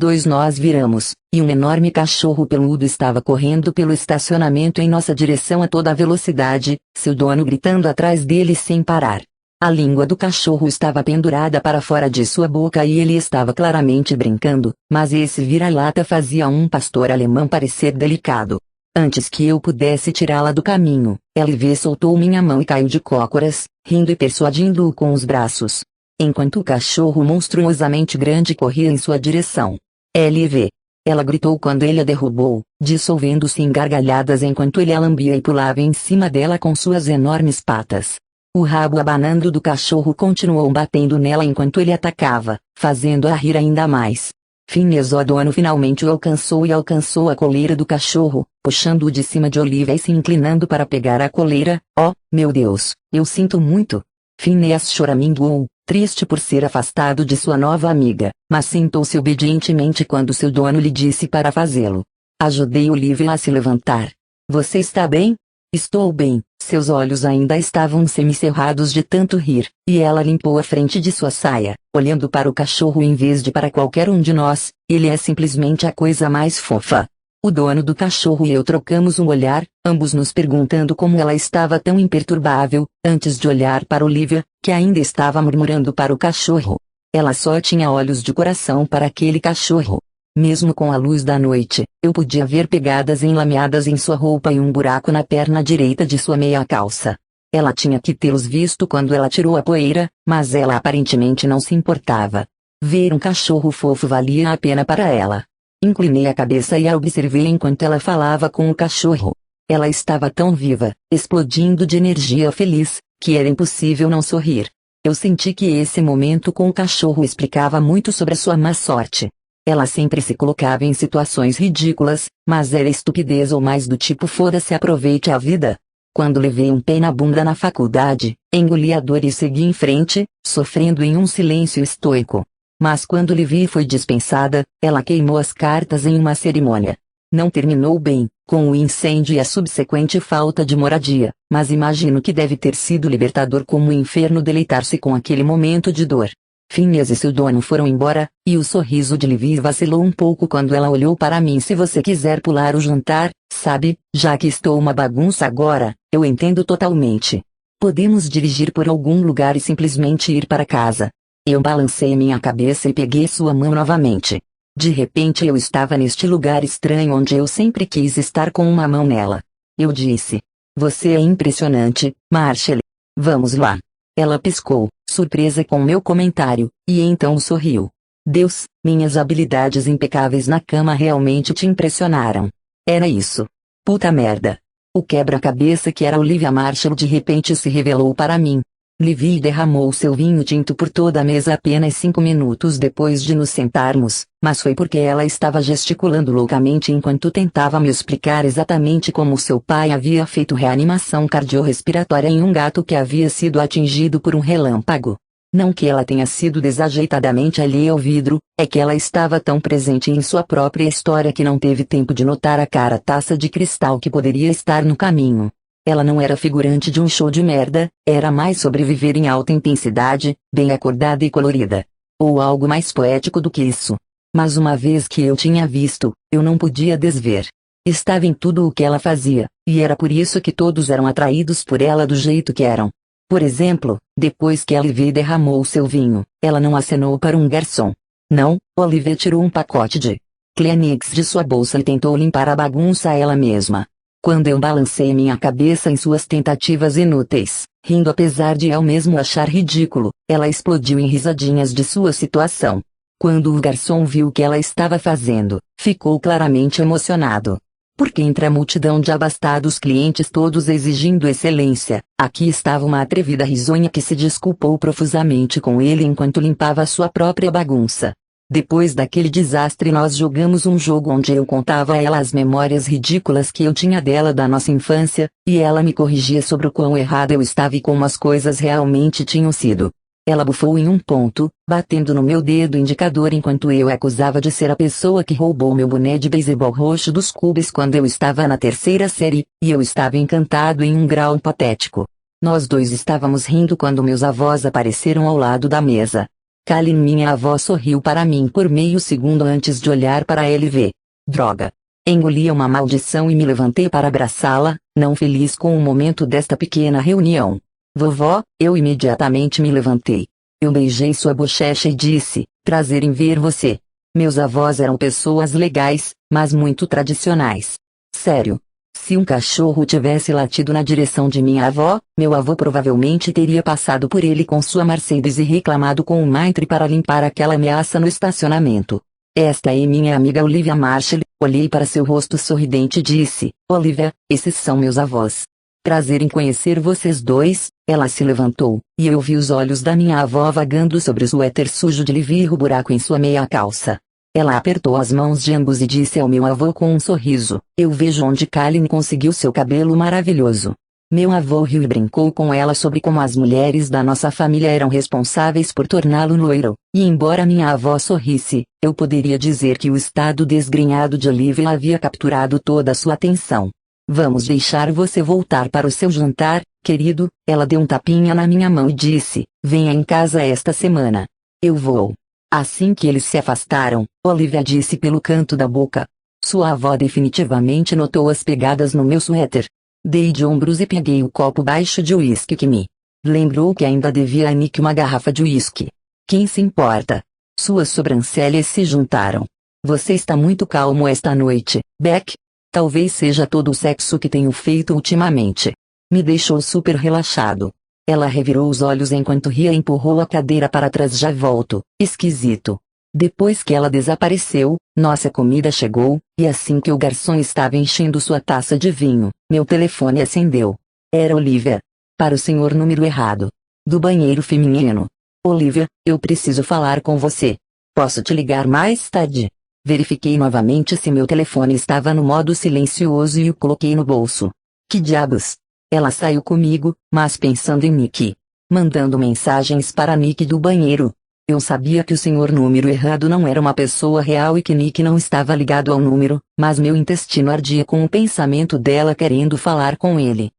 viramos, e um enorme cachorro peludo estava correndo pelo estacionamento em nossa direção a toda velocidade, seu dono gritando atrás dele sem parar. A língua do cachorro estava pendurada para fora de sua boca e ele estava claramente brincando, mas esse vira-lata fazia um pastor alemão parecer delicado. Antes que eu pudesse tirá-la do caminho, LV soltou minha mão e caiu de cócoras, rindo e persuadindo-o com os braços. Enquanto o cachorro monstruosamente grande corria em sua direção. LV. Ela gritou quando ele a derrubou, dissolvendo-se em gargalhadas enquanto ele a lambia e pulava em cima dela com suas enormes patas. O rabo abanando do cachorro continuou batendo nela enquanto ele atacava, fazendo-a rir ainda mais. Phineas, o dono, finalmente o alcançou e alcançou a coleira do cachorro, puxando-o de cima de Olivia e se inclinando para pegar a coleira. "Oh, meu Deus, eu sinto muito." Phineas choramingou, triste por ser afastado de sua nova amiga, mas sentou-se obedientemente quando seu dono lhe disse para fazê-lo. Ajudei Olivia a se levantar. "Você está bem?" "Estou bem." Seus olhos ainda estavam semicerrados de tanto rir, e ela limpou a frente de sua saia, olhando para o cachorro em vez de para qualquer um de nós. "Ele é simplesmente a coisa mais fofa." O dono do cachorro e eu trocamos um olhar, ambos nos perguntando como ela estava tão imperturbável, antes de olhar para Olivia, que ainda estava murmurando para o cachorro. Ela só tinha olhos de coração para aquele cachorro. Mesmo com a luz da noite, eu podia ver pegadas enlameadas em sua roupa e um buraco na perna direita de sua meia calça. Ela tinha que tê-los visto quando ela tirou a poeira, mas ela aparentemente não se importava. Ver um cachorro fofo valia a pena para ela. Inclinei a cabeça e a observei enquanto ela falava com o cachorro. Ela estava tão viva, explodindo de energia feliz, que era impossível não sorrir. Eu senti que esse momento com o cachorro explicava muito sobre a sua má sorte. Ela sempre se colocava em situações ridículas, mas era estupidez ou mais do tipo foda-se, aproveite a vida. Quando levei um pé na bunda na faculdade, engoli a dor e segui em frente, sofrendo em um silêncio estoico. Mas quando Livy foi dispensada, ela queimou as cartas em uma cerimônia. Não terminou bem, com o incêndio e a subsequente falta de moradia, mas imagino que deve ter sido libertador como o inferno deleitar-se com aquele momento de dor. Phineas e seu dono foram embora, e o sorriso de Livy vacilou um pouco quando ela olhou para mim. "Se você quiser pular o jantar, sabe, já que estou uma bagunça agora, eu entendo totalmente. Podemos dirigir por algum lugar e simplesmente ir para casa." Eu balancei minha cabeça e peguei sua mão novamente. De repente eu estava neste lugar estranho onde eu sempre quis estar com uma mão nela. Eu disse: "Você é impressionante, Marshall. Vamos lá." Ela piscou, surpresa com meu comentário, e então sorriu. "Deus, minhas habilidades impecáveis na cama realmente te impressionaram." Era isso. Puta merda. O quebra-cabeça que era Olivia Marshall de repente se revelou para mim. Livy derramou seu vinho tinto por toda a mesa apenas 5 minutos depois de nos sentarmos, mas foi porque ela estava gesticulando loucamente enquanto tentava me explicar exatamente como seu pai havia feito reanimação cardiorrespiratória em um gato que havia sido atingido por um relâmpago. Não que ela tenha sido desajeitadamente alheia ao vidro, é que ela estava tão presente em sua própria história que não teve tempo de notar a cara taça de cristal que poderia estar no caminho. Ela não era figurante de um show de merda, era mais sobre viver em alta intensidade, bem acordada e colorida. Ou algo mais poético do que isso. Mas uma vez que eu tinha visto, eu não podia desver. Estava em tudo o que ela fazia, e era por isso que todos eram atraídos por ela do jeito que eram. Por exemplo, depois que Olivia derramou seu vinho, ela não acenou para um garçom. Não, Olivia tirou um pacote de Kleenex de sua bolsa e tentou limpar a bagunça a ela mesma. Quando eu balancei minha cabeça em suas tentativas inúteis, rindo apesar de eu mesmo achar ridículo, ela explodiu em risadinhas de sua situação. Quando o garçom viu o que ela estava fazendo, ficou claramente emocionado. Porque entre a multidão de abastados clientes todos exigindo excelência, aqui estava uma atrevida risonha que se desculpou profusamente com ele enquanto limpava sua própria bagunça. Depois daquele desastre nós jogamos um jogo onde eu contava a ela as memórias ridículas que eu tinha dela da nossa infância, e ela me corrigia sobre o quão errada eu estava e como as coisas realmente tinham sido. Ela bufou em um ponto, batendo no meu dedo indicador enquanto eu a acusava de ser a pessoa que roubou meu boné de beisebol roxo dos Cubs quando eu estava na terceira série, e eu estava encantado em um grau patético. Nós dois estávamos rindo quando meus avós apareceram ao lado da mesa. Kalin, minha avó, sorriu para mim por meio segundo antes de olhar para ele e ver. Droga! Engoli uma maldição e me levantei para abraçá-la, não feliz com o momento desta pequena reunião. Vovó, eu imediatamente me levantei. Eu beijei sua bochecha e disse, prazer em ver você. Meus avós eram pessoas legais, mas muito tradicionais. Sério. Se um cachorro tivesse latido na direção de minha avó, meu avô provavelmente teria passado por ele com sua Mercedes e reclamado com o maitre para limpar aquela ameaça no estacionamento. Esta é minha amiga Olivia Marshall. Olhei para seu rosto sorridente e disse, Olivia, esses são meus avós. Prazer em conhecer vocês dois. Ela se levantou, e eu vi os olhos da minha avó vagando sobre o suéter sujo de Livia e o buraco em sua meia calça. Ela apertou as mãos de ambos e disse ao meu avô com um sorriso, eu vejo onde Kalin conseguiu seu cabelo maravilhoso. Meu avô riu e brincou com ela sobre como as mulheres da nossa família eram responsáveis por torná-lo loiro, e embora minha avó sorrisse, eu poderia dizer que o estado desgrenhado de Olivia havia capturado toda a sua atenção. Vamos deixar você voltar para o seu jantar, querido. Ela deu um tapinha na minha mão e disse, venha em casa esta semana. Eu vou. Assim que eles se afastaram, Olivia disse pelo canto da boca. Sua avó definitivamente notou as pegadas no meu suéter. Dei de ombros e peguei o copo baixo de uísque que me lembrou que ainda devia a Nick uma garrafa de uísque. Quem se importa? Suas sobrancelhas se juntaram. Você está muito calmo esta noite, Beck. Talvez seja todo o sexo que tenho feito ultimamente. Me deixou super relaxado. Ela revirou os olhos enquanto ria e empurrou a cadeira para trás. Já volto. Esquisito. Depois que ela desapareceu, nossa comida chegou, e assim que o garçom estava enchendo sua taça de vinho, meu telefone acendeu. Era Olivia. Para o senhor número errado. Do banheiro feminino. Olivia, eu preciso falar com você. Posso te ligar mais tarde? Verifiquei novamente se meu telefone estava no modo silencioso e o coloquei no bolso. Que diabos? Ela saiu comigo, mas pensando em Nick. Mandando mensagens para Nick do banheiro. Eu sabia que o senhor número errado não era uma pessoa real e que Nick não estava ligado ao número, mas meu intestino ardia com o pensamento dela querendo falar com ele.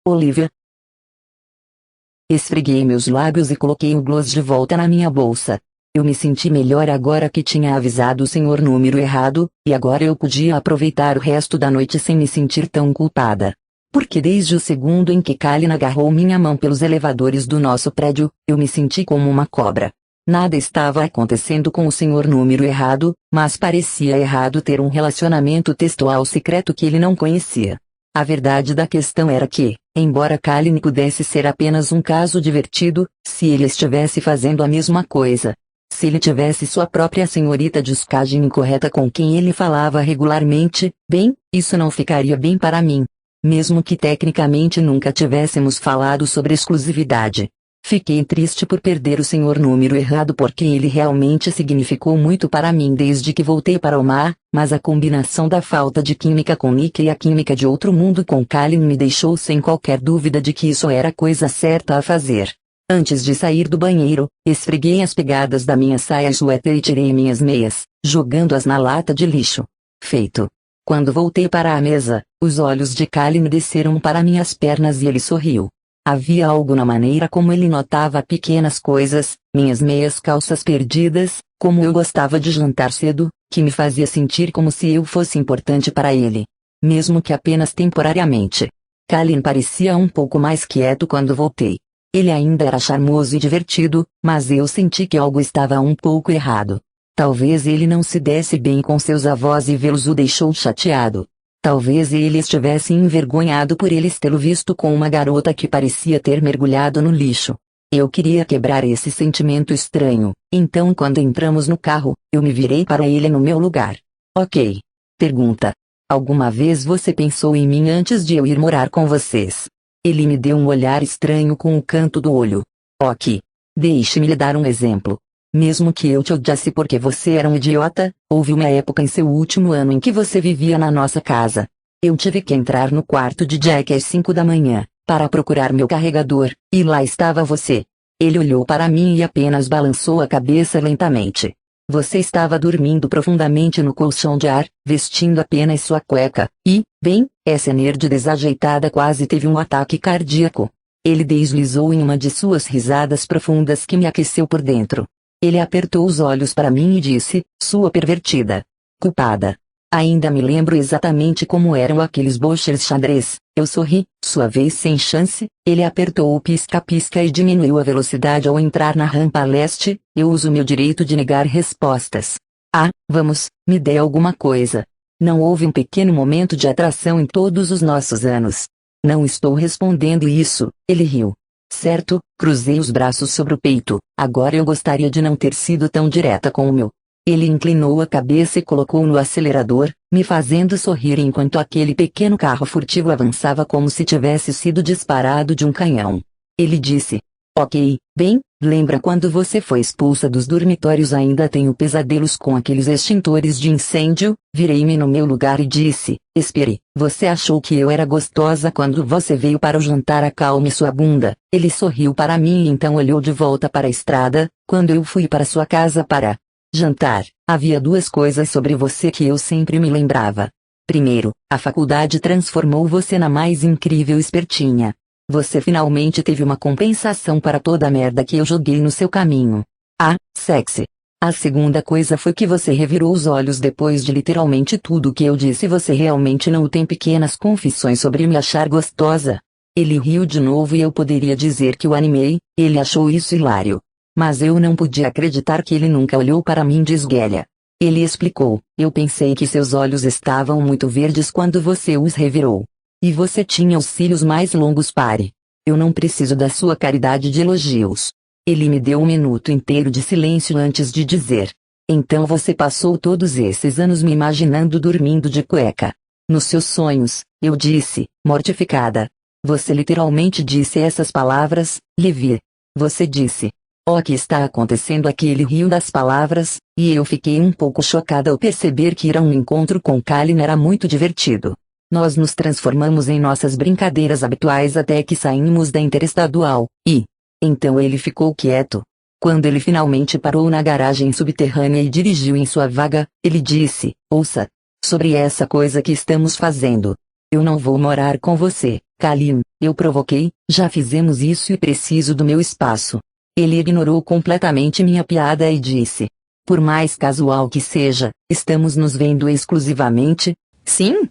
Olivia. Esfreguei meus lábios e coloquei o gloss de volta na minha bolsa. Eu me senti melhor agora que tinha avisado o senhor número errado, e agora eu podia aproveitar o resto da noite sem me sentir tão culpada. Porque desde o segundo em que Kalin agarrou minha mão pelos elevadores do nosso prédio, eu me senti como uma cobra. Nada estava acontecendo com o senhor número errado, mas parecia errado ter um relacionamento textual secreto que ele não conhecia. A verdade da questão era que, embora Kalin pudesse ser apenas um caso divertido, se ele estivesse fazendo a mesma coisa, se ele tivesse sua própria senhorita de escagem incorreta com quem ele falava regularmente, bem, isso não ficaria bem para mim. Mesmo que tecnicamente nunca tivéssemos falado sobre exclusividade. Fiquei triste por perder o senhor número errado porque ele realmente significou muito para mim desde que voltei para o mar, mas a combinação da falta de química com Nick e a química de outro mundo com Kalin me deixou sem qualquer dúvida de que isso era a coisa certa a fazer. Antes de sair do banheiro, esfreguei as pegadas da minha saia suéter e tirei minhas meias, jogando-as na lata de lixo. Feito. Quando voltei para a mesa, os olhos de Kalin desceram para minhas pernas e ele sorriu. Havia algo na maneira como ele notava pequenas coisas, minhas meias calças perdidas, como eu gostava de jantar cedo, que me fazia sentir como se eu fosse importante para ele. Mesmo que apenas temporariamente. Kalin parecia um pouco mais quieto quando voltei. Ele ainda era charmoso e divertido, mas eu senti que algo estava um pouco errado. Talvez ele não se desse bem com seus avós e vê-los o deixou chateado. Talvez ele estivesse envergonhado por eles tê-lo visto com uma garota que parecia ter mergulhado no lixo. Eu queria quebrar esse sentimento estranho, então quando entramos no carro, eu me virei para ele no meu lugar. Ok. Pergunta. Alguma vez você pensou em mim antes de eu ir morar com vocês? Ele me deu um olhar estranho com o canto do olho. Ok. Deixe-me lhe dar um exemplo. Mesmo que eu te odiasse porque você era um idiota, houve uma época em seu último ano em que você vivia na nossa casa. Eu tive que entrar no quarto de Jack às 5 da manhã, para procurar meu carregador, e lá estava você. Ele olhou para mim e apenas balançou a cabeça lentamente. Você estava dormindo profundamente no colchão de ar, vestindo apenas sua cueca, e, bem, essa nerd desajeitada quase teve um ataque cardíaco. Ele deslizou em uma de suas risadas profundas que me aqueceu por dentro. Ele apertou os olhos para mim e disse, sua pervertida. Culpada. Ainda me lembro exatamente como eram aqueles bochers xadrez. Eu sorri, sua vez sem chance. Ele apertou o pisca-pisca e diminuiu a velocidade ao entrar na rampa leste. Eu uso meu direito de negar respostas. Ah, vamos, me dê alguma coisa. Não houve um pequeno momento de atração em todos os nossos anos. Não estou respondendo isso, ele riu. Certo, cruzei os braços sobre o peito. Agora eu gostaria de não ter sido tão direta com o meu. Ele inclinou a cabeça e colocou no acelerador, me fazendo sorrir enquanto aquele pequeno carro furtivo avançava como se tivesse sido disparado de um canhão. Ele disse: Ok, bem, lembra quando você foi expulsa dos dormitórios? Ainda tenho pesadelos com aqueles extintores de incêndio. Virei-me no meu lugar e disse: Espere, você achou que eu era gostosa quando você veio para o jantar? Acalme sua bunda. Ele sorriu para mim e então olhou de volta para a estrada. Quando eu fui para sua casa para jantar, havia duas coisas sobre você que eu sempre me lembrava. Primeiro, a faculdade transformou você na mais incrível espertinha. Você finalmente teve uma compensação para toda a merda que eu joguei no seu caminho. Ah, sexy. A segunda coisa foi que você revirou os olhos depois de literalmente tudo que eu disse. Você realmente não tem pequenas confissões sobre me achar gostosa? Ele riu de novo e eu poderia dizer que o animei. Ele achou isso hilário. Mas eu não podia acreditar que ele nunca olhou para mim de esguelha. Ele explicou: eu pensei que seus olhos estavam muito verdes quando você os revirou. E você tinha os cílios mais longos. Pare. Eu não preciso da sua caridade de elogios. Ele me deu um minuto inteiro de silêncio antes de dizer: então você passou todos esses anos me imaginando dormindo de cueca. Nos seus sonhos, eu disse, mortificada. Você literalmente disse essas palavras, Levi. Você disse: o que está acontecendo aqui? Ele riu das palavras, e eu fiquei um pouco chocada ao perceber que ir a um encontro com Kalin era muito divertido. Nós nos transformamos em nossas brincadeiras habituais até que saímos da interestadual, e então ele ficou quieto. Quando ele finalmente parou na garagem subterrânea e dirigiu em sua vaga, ele disse: ouça, sobre essa coisa que estamos fazendo. Eu não vou morar com você, Kalin. Eu provoquei, já fizemos isso e preciso do meu espaço. Ele ignorou completamente minha piada e disse: por mais casual que seja, estamos nos vendo exclusivamente? Sim?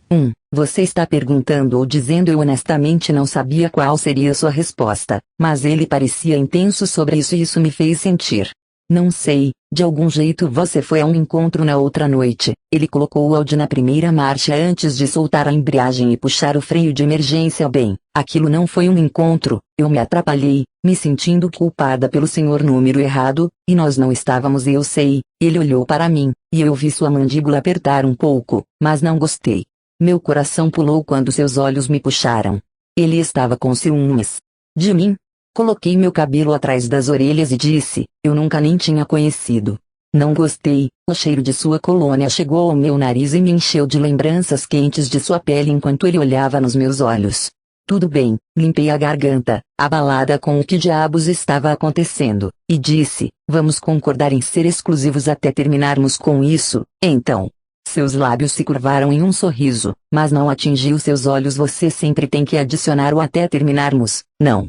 Você está perguntando ou dizendo? Eu honestamente não sabia qual seria sua resposta, mas ele parecia intenso sobre isso e isso me fez sentir. Não sei, de algum jeito você foi a um encontro na outra noite. Ele colocou o Audi na primeira marcha antes de soltar a embreagem e puxar o freio de emergência. Bem, aquilo não foi um encontro. Eu me atrapalhei, me sentindo culpada pelo senhor número errado, e nós não estávamos. Eu sei. Ele olhou para mim, e eu vi sua mandíbula apertar um pouco, mas não gostei. Meu coração pulou quando seus olhos me puxaram. Ele estava com ciúmes de mim. Coloquei meu cabelo atrás das orelhas e disse: eu nunca nem tinha conhecido. Não gostei. O cheiro de sua colônia chegou ao meu nariz e me encheu de lembranças quentes de sua pele enquanto ele olhava nos meus olhos. Tudo bem, limpei a garganta, abalada com o que diabos estava acontecendo, e disse: vamos concordar em ser exclusivos até terminarmos com isso, então. Seus lábios se curvaram em um sorriso, mas não atingiu seus olhos. Você sempre tem que adicionar o até terminarmos, não?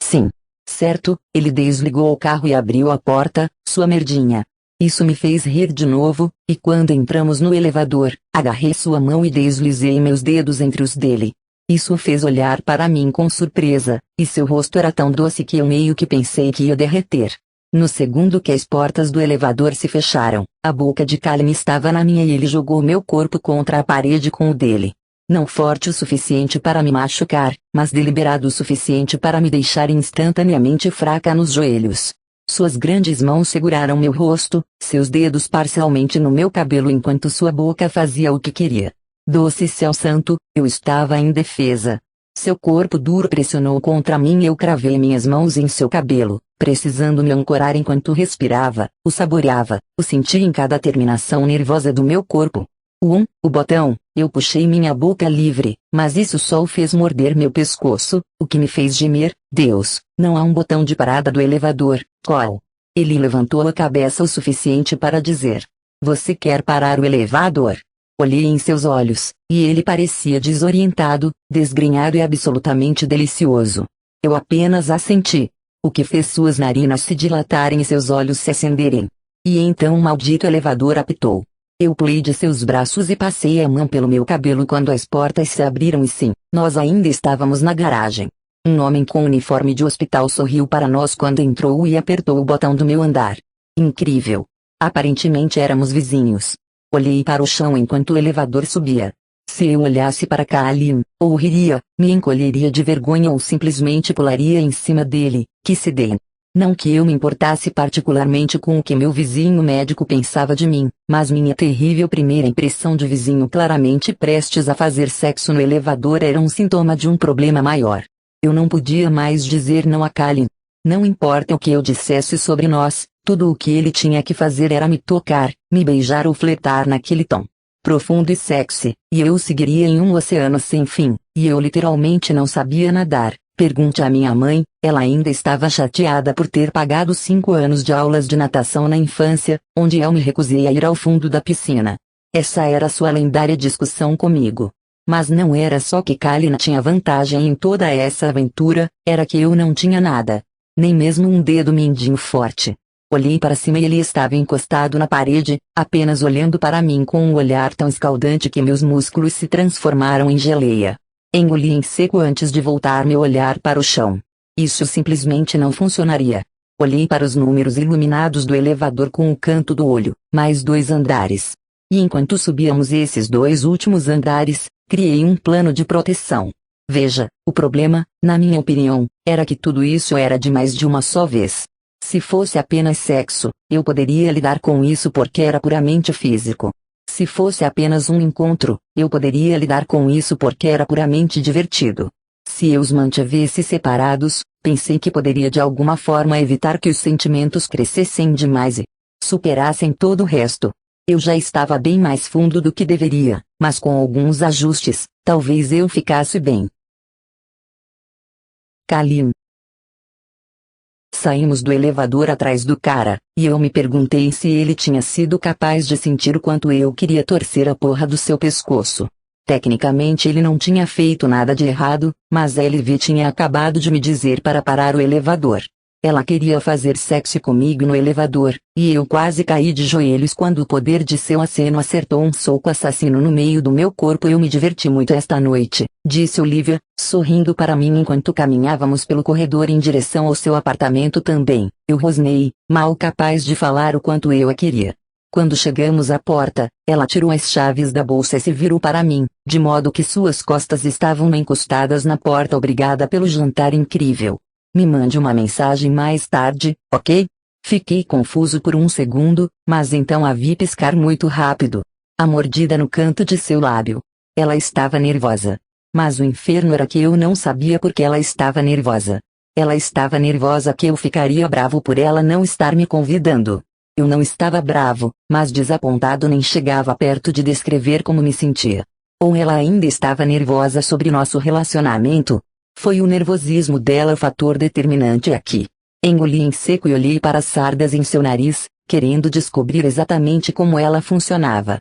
Sim. Certo, ele desligou o carro e abriu a porta, sua merdinha. Isso me fez rir de novo, e quando entramos no elevador, agarrei sua mão e deslizei meus dedos entre os dele. Isso o fez olhar para mim com surpresa, e seu rosto era tão doce que eu meio que pensei que ia derreter. No segundo que as portas do elevador se fecharam, a boca de Kalin estava na minha e ele jogou meu corpo contra a parede com o dele. Não forte o suficiente para me machucar, mas deliberado o suficiente para me deixar instantaneamente fraca nos joelhos. Suas grandes mãos seguraram meu rosto, seus dedos parcialmente no meu cabelo enquanto sua boca fazia o que queria. Doce céu santo, eu estava indefesa. Seu corpo duro pressionou contra mim e eu cravei minhas mãos em seu cabelo, precisando me ancorar enquanto respirava, o saboreava, o senti em cada terminação nervosa do meu corpo. O botão, eu puxei minha boca livre, mas isso só o fez morder meu pescoço, o que me fez gemer. Deus, não há um botão de parada do elevador, qual? Ele levantou a cabeça o suficiente para dizer: Você quer parar o elevador? Olhei em seus olhos, e ele parecia desorientado, desgrenhado e absolutamente delicioso. Eu apenas assenti. O que fez suas narinas se dilatarem e seus olhos se acenderem. E então o maldito elevador apitou. Eu pulei de seus braços e passei a mão pelo meu cabelo quando as portas se abriram e sim, nós ainda estávamos na garagem. Um homem com uniforme de hospital sorriu para nós quando entrou e apertou o botão do meu andar. Incrível. Aparentemente éramos vizinhos. Olhei para o chão enquanto o elevador subia. Se eu olhasse para Kalin, ou riria, me encolheria de vergonha ou simplesmente pularia em cima dele, que se dê. Não que eu me importasse particularmente com o que meu vizinho médico pensava de mim, mas minha terrível primeira impressão de vizinho claramente prestes a fazer sexo no elevador era um sintoma de um problema maior. Eu não podia mais dizer não a Kalin. Não importa o que eu dissesse sobre nós, tudo o que ele tinha que fazer era me tocar, me beijar ou flertar naquele tom profundo e sexy, e eu seguiria em um oceano sem fim, e eu literalmente não sabia nadar. Pergunte à minha mãe, ela ainda estava chateada por ter pagado 5 anos de aulas de natação na infância, onde eu me recusei a ir ao fundo da piscina. Essa era sua lendária discussão comigo. Mas não era só que Kalin tinha vantagem em toda essa aventura, era que eu não tinha nada. Nem mesmo um dedo mindinho forte. Olhei para cima e ele estava encostado na parede, apenas olhando para mim com um olhar tão escaldante que meus músculos se transformaram em geleia. Engoli em seco antes de voltar meu olhar para o chão. Isso simplesmente não funcionaria. Olhei para os números iluminados do elevador com o canto do olho, mais 2 andares. E enquanto subíamos esses 2 últimos andares, criei um plano de proteção. Veja, o problema, na minha opinião, era que tudo isso era demais de uma só vez. Se fosse apenas sexo, eu poderia lidar com isso porque era puramente físico. Se fosse apenas um encontro, eu poderia lidar com isso porque era puramente divertido. Se eu os mantivesse separados, pensei que poderia de alguma forma evitar que os sentimentos crescessem demais e superassem todo o resto. Eu já estava bem mais fundo do que deveria, mas com alguns ajustes, talvez eu ficasse bem. Kalin. Saímos do elevador atrás do cara, e eu me perguntei se ele tinha sido capaz de sentir o quanto eu queria torcer a porra do seu pescoço. Tecnicamente ele não tinha feito nada de errado, mas a LV tinha acabado de me dizer para parar o elevador. Ela queria fazer sexo comigo no elevador, e eu quase caí de joelhos quando o poder de seu aceno acertou um soco assassino no meio do meu corpo. Eu me diverti muito esta noite, disse Olivia, sorrindo para mim enquanto caminhávamos pelo corredor em direção ao seu apartamento também. Eu rosnei, mal capaz de falar o quanto eu a queria. Quando chegamos à porta, ela tirou as chaves da bolsa e se virou para mim, de modo que suas costas estavam encostadas na porta. Obrigada pelo jantar incrível. Me mande uma mensagem mais tarde, ok? Fiquei confuso por um segundo, mas então a vi piscar muito rápido. A mordida no canto de seu lábio. Ela estava nervosa. Mas o inferno era que eu não sabia por que ela estava nervosa. Ela estava nervosa que eu ficaria bravo por ela não estar me convidando. Eu não estava bravo, mas desapontado nem chegava perto de descrever como me sentia. Ou ela ainda estava nervosa sobre nosso relacionamento? Foi o nervosismo dela o fator determinante aqui. Engoli em seco e olhei para as sardas em seu nariz, querendo descobrir exatamente como ela funcionava.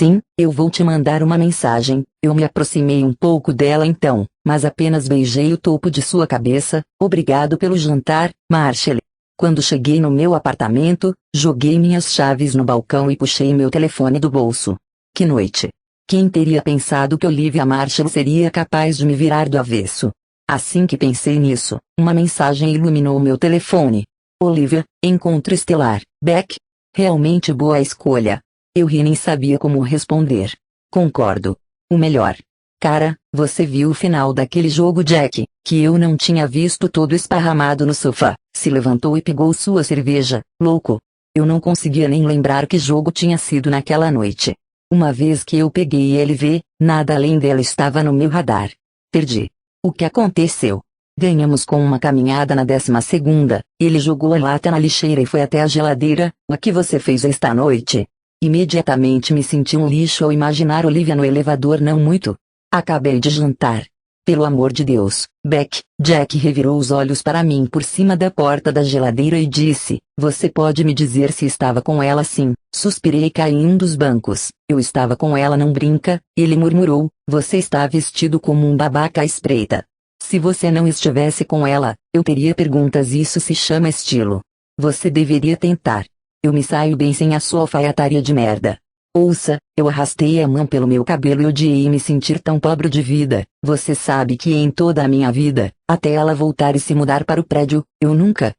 Sim, eu vou te mandar uma mensagem. Eu me aproximei um pouco dela então, mas apenas beijei o topo de sua cabeça. Obrigado pelo jantar, Marshall. Quando cheguei no meu apartamento, joguei minhas chaves no balcão e puxei meu telefone do bolso. Que noite! Quem teria pensado que Olivia Marshall seria capaz de me virar do avesso? Assim que pensei nisso, uma mensagem iluminou meu telefone. Olivia, encontro estelar, Beck. Realmente boa escolha. Eu ri e nem sabia como responder. Concordo. O melhor. Cara, você viu o final daquele jogo, Jack, que eu não tinha visto, todo esparramado no sofá. Se levantou e pegou sua cerveja, louco. Eu não conseguia nem lembrar que jogo tinha sido naquela noite. Uma vez que eu peguei LV, nada além dela estava no meu radar. Perdi. O que aconteceu? Ganhamos com uma caminhada na 12ª, ele jogou a lata na lixeira e foi até a geladeira. O que você fez esta noite? Imediatamente me senti um lixo ao imaginar Olivia no elevador. Não muito. Acabei de jantar. Pelo amor de Deus, Beck. Jack revirou os olhos para mim por cima da porta da geladeira e disse, você pode me dizer se estava com ela? Sim. Suspirei e caí em um dos bancos. Eu estava com ela, não brinca, ele murmurou, você está vestido como um babaca à espreita. Se você não estivesse com ela, eu teria perguntas. Isso se chama estilo. Você deveria tentar. Eu me saio bem sem a sua alfaiataria de merda. Ouça, eu arrastei a mão pelo meu cabelo e odiei me sentir tão pobre de vida. Você sabe que em toda a minha vida, até ela voltar e se mudar para o prédio, eu nunca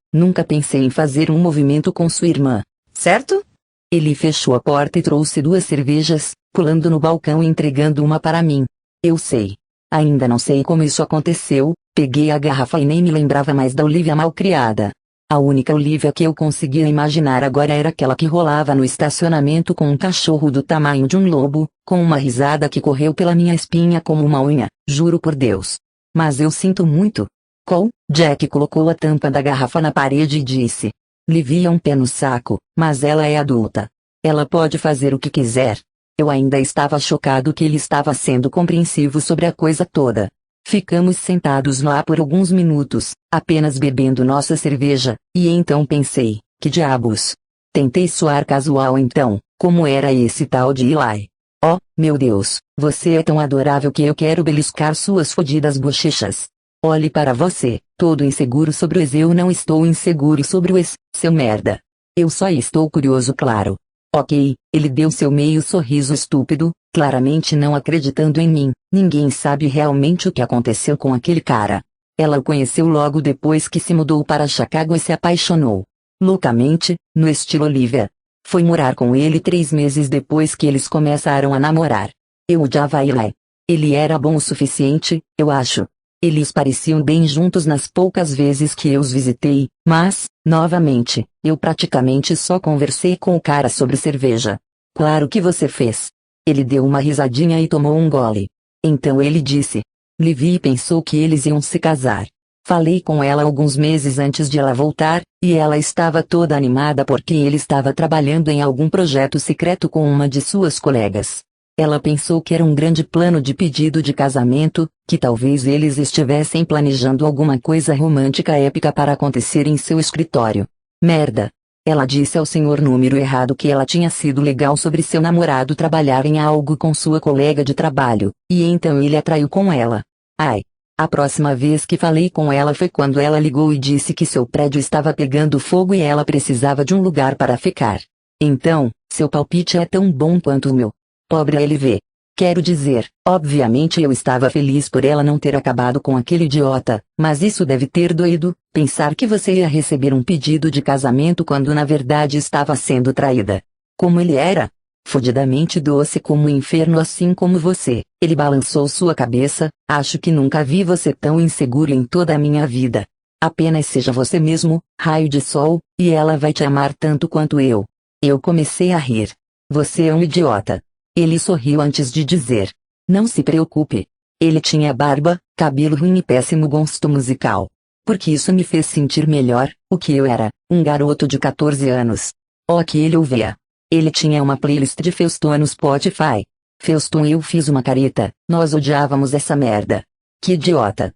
pensei em fazer um movimento com sua irmã. Certo? Ele fechou a porta e trouxe 2 cervejas, pulando no balcão e entregando uma para mim. Eu sei. Ainda não sei como isso aconteceu. Peguei a garrafa e nem me lembrava mais da Olivia malcriada. A única Olivia que eu conseguia imaginar agora era aquela que rolava no estacionamento com um cachorro do tamanho de um lobo, com uma risada que correu pela minha espinha como uma unha, juro por Deus. Mas eu sinto muito. Cole, Jack colocou a tampa da garrafa na parede e disse. Livia um pé no saco, mas ela é adulta. Ela pode fazer o que quiser. Eu ainda estava chocado que ele estava sendo compreensivo sobre a coisa toda. Ficamos sentados lá por alguns minutos, apenas bebendo nossa cerveja, e então pensei, que diabos? Tentei soar casual então, como era esse tal de Eli. Oh, meu Deus, você é tão adorável que eu quero beliscar suas fodidas bochechas. Olhe para você, todo inseguro sobre o ex. Eu não estou inseguro sobre o ex, seu merda. Eu só estou curioso, claro. Ok, ele deu seu meio sorriso estúpido, claramente não acreditando em mim. Ninguém sabe realmente o que aconteceu com aquele cara. Ela o conheceu logo depois que se mudou para Chicago e se apaixonou. Loucamente, no estilo Olivia. Foi morar com ele 3 meses depois que eles começaram a namorar. Eu odiava ele. Ele era bom o suficiente, eu acho. Eles pareciam bem juntos nas poucas vezes que eu os visitei, mas, novamente, eu praticamente só conversei com o cara sobre cerveja. Claro que você fez. Ele deu uma risadinha e tomou um gole. Então ele disse. Livy pensou que eles iam se casar. Falei com ela alguns meses antes de ela voltar, e ela estava toda animada porque ele estava trabalhando em algum projeto secreto com uma de suas colegas. Ela pensou que era um grande plano de pedido de casamento, que talvez eles estivessem planejando alguma coisa romântica épica para acontecer em seu escritório. Merda! Ela disse ao senhor número errado que ela tinha sido legal sobre seu namorado trabalhar em algo com sua colega de trabalho, e então ele a traiu com ela. Ai! A próxima vez que falei com ela foi quando ela ligou e disse que seu prédio estava pegando fogo e ela precisava de um lugar para ficar. Então, seu palpite é tão bom quanto o meu. Pobre LV. Quero dizer, obviamente eu estava feliz por ela não ter acabado com aquele idiota, mas isso deve ter doído, pensar que você ia receber um pedido de casamento quando na verdade estava sendo traída. Como ele era? Fodidamente doce como o inferno, assim como você. Ele balançou sua cabeça. Acho que nunca vi você tão inseguro em toda a minha vida. Apenas seja você mesmo, raio de sol, e ela vai te amar tanto quanto eu. Eu comecei a rir. Você é um idiota. Ele sorriu antes de dizer. Não se preocupe. Ele tinha barba, cabelo ruim e péssimo gosto musical. Porque isso me fez sentir melhor, o que eu era, um garoto de 14 anos. O que ele ouvia. Ele tinha uma playlist de Feuston no Spotify. Feuston e eu fiz uma careta, nós odiávamos essa merda. Que idiota.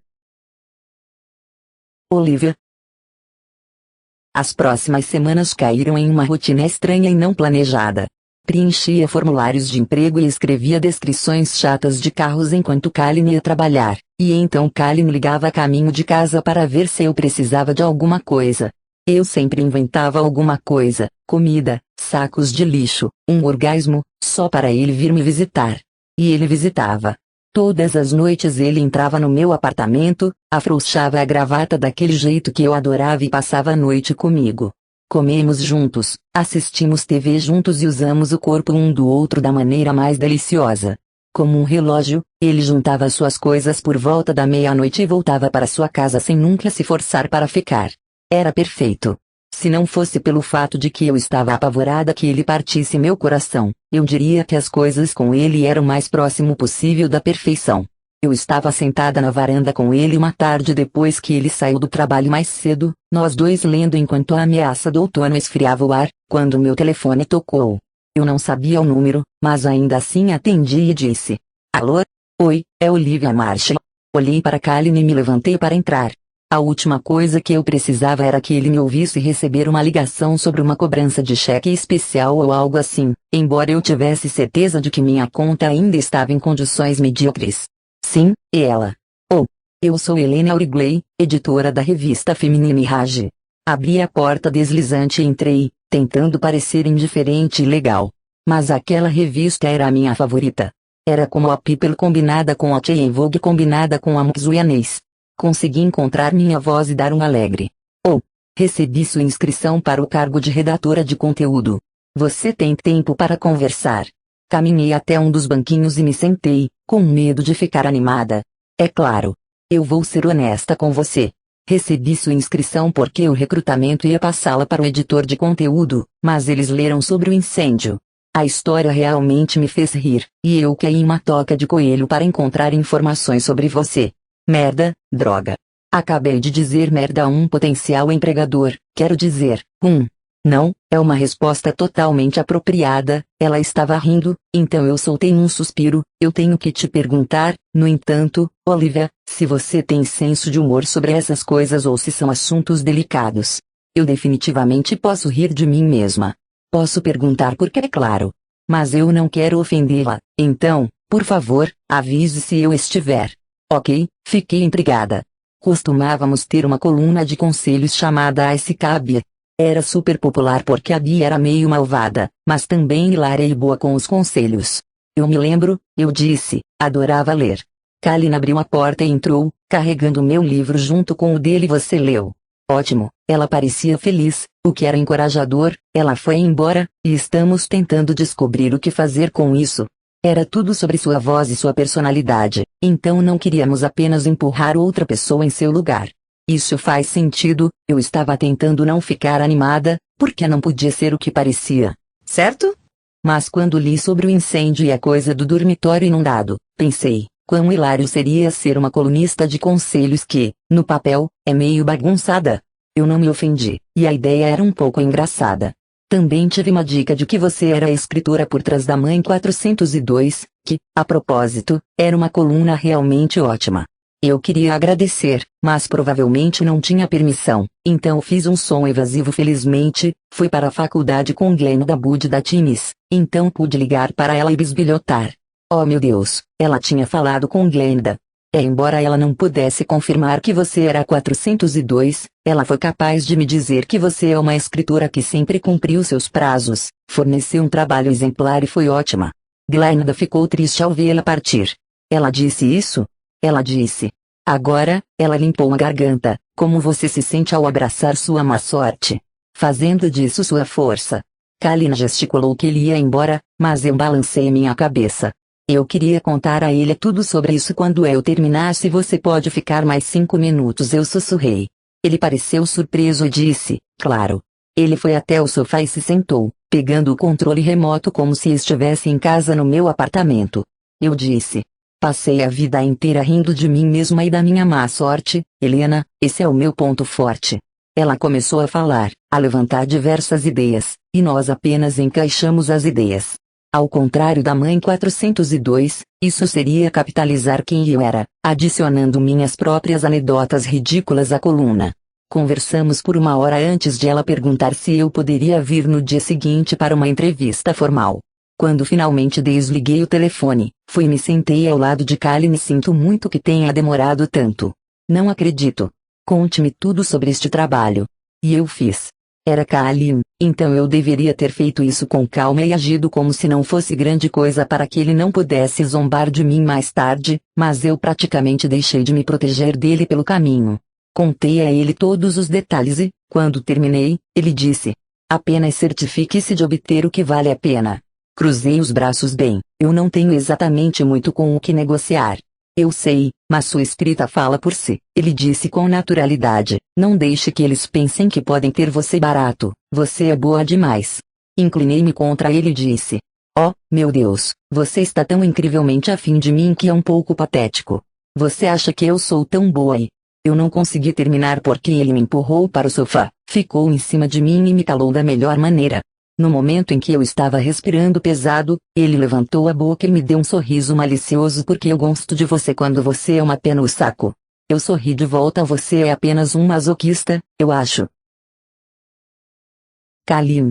Olivia. As próximas semanas caíram em uma rotina estranha e não planejada. Preenchia formulários de emprego e escrevia descrições chatas de carros enquanto Kalin ia trabalhar, e então Kalin ligava a caminho de casa para ver se eu precisava de alguma coisa. Eu sempre inventava alguma coisa, comida, sacos de lixo, um orgasmo, só para ele vir me visitar. E ele visitava. Todas as noites ele entrava no meu apartamento, afrouxava a gravata daquele jeito que eu adorava e passava a noite comigo. Comemos juntos, assistimos TV juntos e usamos o corpo um do outro da maneira mais deliciosa. Como um relógio, ele juntava suas coisas por volta da meia-noite e voltava para sua casa sem nunca se forçar para ficar. Era perfeito. Se não fosse pelo fato de que eu estava apavorada que ele partisse meu coração, eu diria que as coisas com ele eram o mais próximo possível da perfeição. Eu estava sentada na varanda com ele uma tarde depois que ele saiu do trabalho mais cedo, nós dois lendo enquanto a ameaça do outono esfriava o ar, quando meu telefone tocou. Eu não sabia o número, mas ainda assim atendi e disse: Alô? Oi, é Olivia Marshall. Olhei para Kalin e me levantei para entrar. A última coisa que eu precisava era que ele me ouvisse receber uma ligação sobre uma cobrança de cheque especial ou algo assim, embora eu tivesse certeza de que minha conta ainda estava em condições medíocres. Sim, e ela. Oh, eu sou Helena Aurigley, editora da revista Feminine Rage. Abri a porta deslizante e entrei, tentando parecer indiferente e legal. Mas aquela revista era a minha favorita. Era como a People combinada com a Teen Vogue combinada com a Muxuianês. Consegui encontrar minha voz e dar um alegre. Oh, recebi sua inscrição para o cargo de redatora de conteúdo. Você tem tempo para conversar? Caminhei até um dos banquinhos e me sentei, com medo de ficar animada. É claro. Eu vou ser honesta com você. Recebi sua inscrição porque o recrutamento ia passá-la para o editor de conteúdo, mas eles leram sobre o incêndio. A história realmente me fez rir, e eu caí em uma toca de coelho para encontrar informações sobre você. Merda, droga. Acabei de dizer merda a um potencial empregador, quero dizer, Não, é uma resposta totalmente apropriada, ela estava rindo, então eu soltei um suspiro, eu tenho que te perguntar, no entanto, Olivia, se você tem senso de humor sobre essas coisas ou se são assuntos delicados. Eu definitivamente posso rir de mim mesma. Posso perguntar porque é claro. Mas eu não quero ofendê-la, então, por favor, avise se eu estiver. Ok, fiquei intrigada. Costumávamos ter uma coluna de conselhos chamada Ice Cab. Era super popular porque a Bia era meio malvada, mas também hilária e boa com os conselhos. Eu me lembro, eu disse, adorava ler. Kalin abriu a porta e entrou, carregando meu livro junto com o dele. Você leu? Ótimo, ela parecia feliz, o que era encorajador. Ela foi embora, e estamos tentando descobrir o que fazer com isso. Era tudo sobre sua voz e sua personalidade, então não queríamos apenas empurrar outra pessoa em seu lugar. Isso faz sentido, eu estava tentando não ficar animada, porque não podia ser o que parecia, certo? Mas quando li sobre o incêndio e a coisa do dormitório inundado, pensei, quão hilário seria ser uma colunista de conselhos que, no papel, é meio bagunçada. Eu não me ofendi, e a ideia era um pouco engraçada. Também tive uma dica de que você era a escritora por trás da Mãe 402, que, a propósito, era uma coluna realmente ótima. Eu queria agradecer, mas provavelmente não tinha permissão, então fiz um som evasivo. Felizmente, fui para a faculdade com Glenn da Bud da Times, então pude ligar para ela e bisbilhotar. Oh meu Deus, ela tinha falado com Glenda. Embora ela não pudesse confirmar que você era a 402, ela foi capaz de me dizer que você é uma escritora que sempre cumpriu seus prazos, forneceu um trabalho exemplar e foi ótima. Glenda ficou triste ao vê-la partir. Ela disse isso? Ela disse. Agora, ela limpou a garganta, como você se sente ao abraçar sua má sorte? Fazendo disso sua força. Kalin gesticulou que ele ia embora, mas eu balancei minha cabeça. Eu queria contar a ele tudo sobre isso quando eu terminasse. Você pode ficar mais 5 minutos, eu sussurrei. Ele pareceu surpreso e disse, claro. Ele foi até o sofá e se sentou, pegando o controle remoto como se estivesse em casa no meu apartamento. Eu disse. Passei a vida inteira rindo de mim mesma e da minha má sorte, Helena, esse é o meu ponto forte. Ela começou a falar, a levantar diversas ideias, e nós apenas encaixamos as ideias. Ao contrário da Mãe 402, isso seria capitalizar quem eu era, adicionando minhas próprias anedotas ridículas à coluna. Conversamos por 1 hora antes de ela perguntar se eu poderia vir no dia seguinte para uma entrevista formal. Quando finalmente desliguei o telefone, fui e me sentei ao lado de Kalin e sinto muito que tenha demorado tanto. Não acredito. Conte-me tudo sobre este trabalho. E eu fiz. Era Kalin, então eu deveria ter feito isso com calma e agido como se não fosse grande coisa para que ele não pudesse zombar de mim mais tarde, mas eu praticamente deixei de me proteger dele pelo caminho. Contei a ele todos os detalhes e, quando terminei, ele disse: apenas certifique-se de obter o que vale a pena. Cruzei os braços bem, eu não tenho exatamente muito com o que negociar. Eu sei, mas sua escrita fala por si, ele disse com naturalidade. Não deixe que eles pensem que podem ter você barato, você é boa demais. Inclinei-me contra ele e disse: oh, meu Deus, você está tão incrivelmente afim de mim que é um pouco patético. Você acha que eu sou tão boa e... Eu não consegui terminar porque ele me empurrou para o sofá, ficou em cima de mim e me calou da melhor maneira. No momento em que eu estava respirando pesado, ele levantou a boca e me deu um sorriso malicioso porque eu gosto de você quando você é uma pé no saco. Eu sorri de volta. Você é apenas um masoquista, eu acho. Kalin.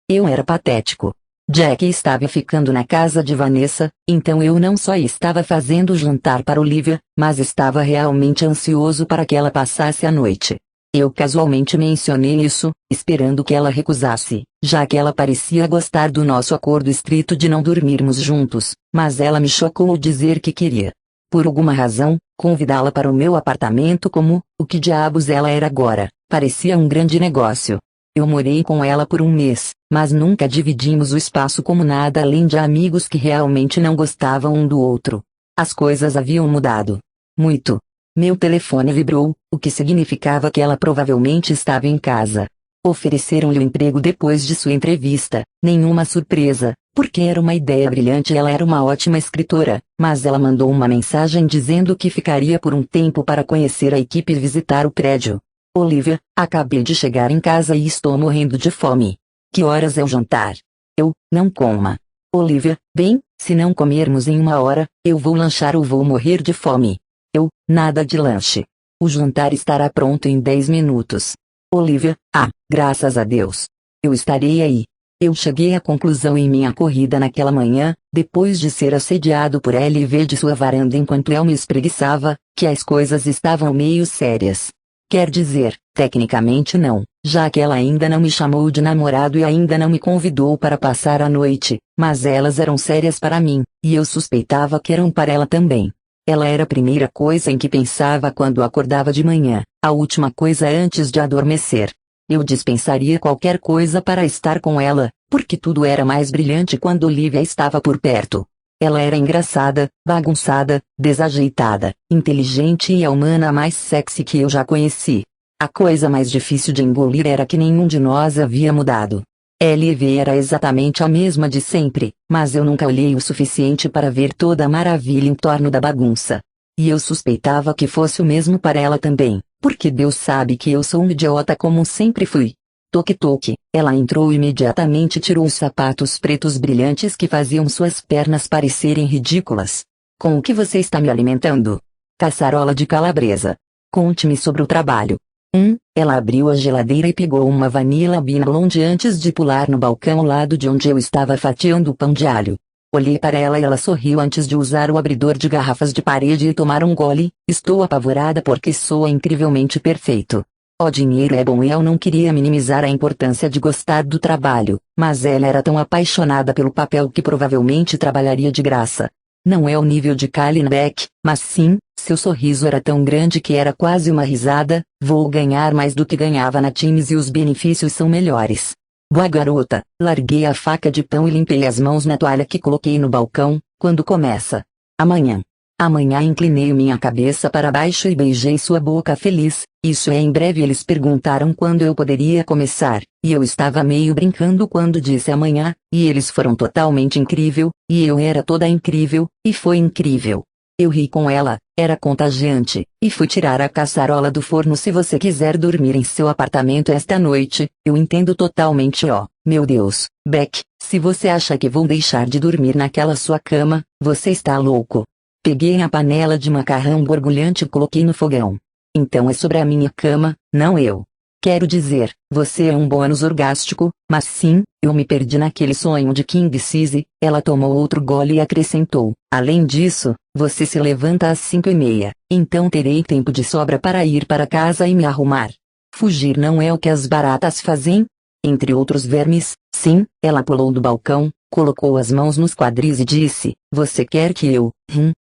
Eu era patético. Jack estava ficando na casa de Vanessa, então eu não só estava fazendo o jantar para Olivia, mas estava realmente ansioso para que ela passasse a noite. Eu casualmente mencionei isso, esperando que ela recusasse, já que ela parecia gostar do nosso acordo estrito de não dormirmos juntos, mas ela me chocou ao dizer que queria. Por alguma razão, convidá-la para o meu apartamento o que diabos ela era agora, parecia um grande negócio. Eu morei com ela por um mês, mas nunca dividimos o espaço como nada além de amigos que realmente não gostavam um do outro. As coisas haviam mudado. Muito. Meu telefone vibrou, o que significava que ela provavelmente estava em casa. Ofereceram-lhe o emprego depois de sua entrevista, nenhuma surpresa, porque era uma ideia brilhante e ela era uma ótima escritora, mas ela mandou uma mensagem dizendo que ficaria por um tempo para conhecer a equipe e visitar o prédio. Olivia, acabei de chegar em casa e estou morrendo de fome. Que horas é o jantar? Eu, não coma. Olivia, bem, se não comermos em 1 hora, eu vou lanchar ou vou morrer de fome. Eu, nada de lanche. O jantar estará pronto em 10 minutos. Olivia, graças a Deus. Eu estarei aí. Eu cheguei à conclusão em minha corrida naquela manhã, depois de ser assediado por LV de sua varanda enquanto eu me espreguiçava, que as coisas estavam meio sérias. Quer dizer, tecnicamente não, já que ela ainda não me chamou de namorado e ainda não me convidou para passar a noite, mas elas eram sérias para mim, e eu suspeitava que eram para ela também. Ela era a primeira coisa em que pensava quando acordava de manhã, a última coisa antes de adormecer. Eu dispensaria qualquer coisa para estar com ela, porque tudo era mais brilhante quando Olivia estava por perto. Ela era engraçada, bagunçada, desajeitada, inteligente e a humana mais sexy que eu já conheci. A coisa mais difícil de engolir era que nenhum de nós havia mudado. LV era exatamente a mesma de sempre, mas eu nunca olhei o suficiente para ver toda a maravilha em torno da bagunça. E eu suspeitava que fosse o mesmo para ela também, porque Deus sabe que eu sou um idiota como sempre fui. Toque-toque, ela entrou imediatamente e tirou os sapatos pretos brilhantes que faziam suas pernas parecerem ridículas. Com o que você está me alimentando? Caçarola de calabresa. Conte-me sobre o trabalho. Ela abriu a geladeira e pegou uma Vanilla Bean Blonde antes de pular no balcão ao lado de onde eu estava fatiando o pão de alho. Olhei para ela e ela sorriu antes de usar o abridor de garrafas de parede e tomar um gole. Estou apavorada porque soa incrivelmente perfeito. O dinheiro é bom e eu não queria minimizar a importância de gostar do trabalho, mas ela era tão apaixonada pelo papel que provavelmente trabalharia de graça. Não é o nível de Kalin Beck, mas sim, seu sorriso era tão grande que era quase uma risada. Vou ganhar mais do que ganhava na Teams e os benefícios são melhores. Boa garota, larguei a faca de pão e limpei as mãos na toalha que coloquei no balcão. Quando começa? Amanhã. Amanhã inclinei minha cabeça para baixo e beijei sua boca feliz. Isso é em breve. Eles perguntaram quando eu poderia começar, e eu estava meio brincando quando disse amanhã, e eles foram totalmente incrível, e eu era toda incrível, e foi incrível. Eu ri com ela, era contagiante, e fui tirar a caçarola do forno. Se você quiser dormir em seu apartamento esta noite, eu entendo totalmente. Oh, meu Deus, Beck, se você acha que vou deixar de dormir naquela sua cama, você está louco. Peguei a panela de macarrão borbulhante e coloquei no fogão. Então é sobre a minha cama, não eu. Quero dizer, você é um bônus orgástico, mas sim, eu me perdi naquele sonho de King Sisi. Ela tomou outro gole e acrescentou, além disso, você se levanta às 5:30, então terei tempo de sobra para ir para casa e me arrumar. Fugir não é o que as baratas fazem? Entre outros vermes, sim. Ela pulou do balcão, colocou as mãos nos quadris e disse, você quer que eu,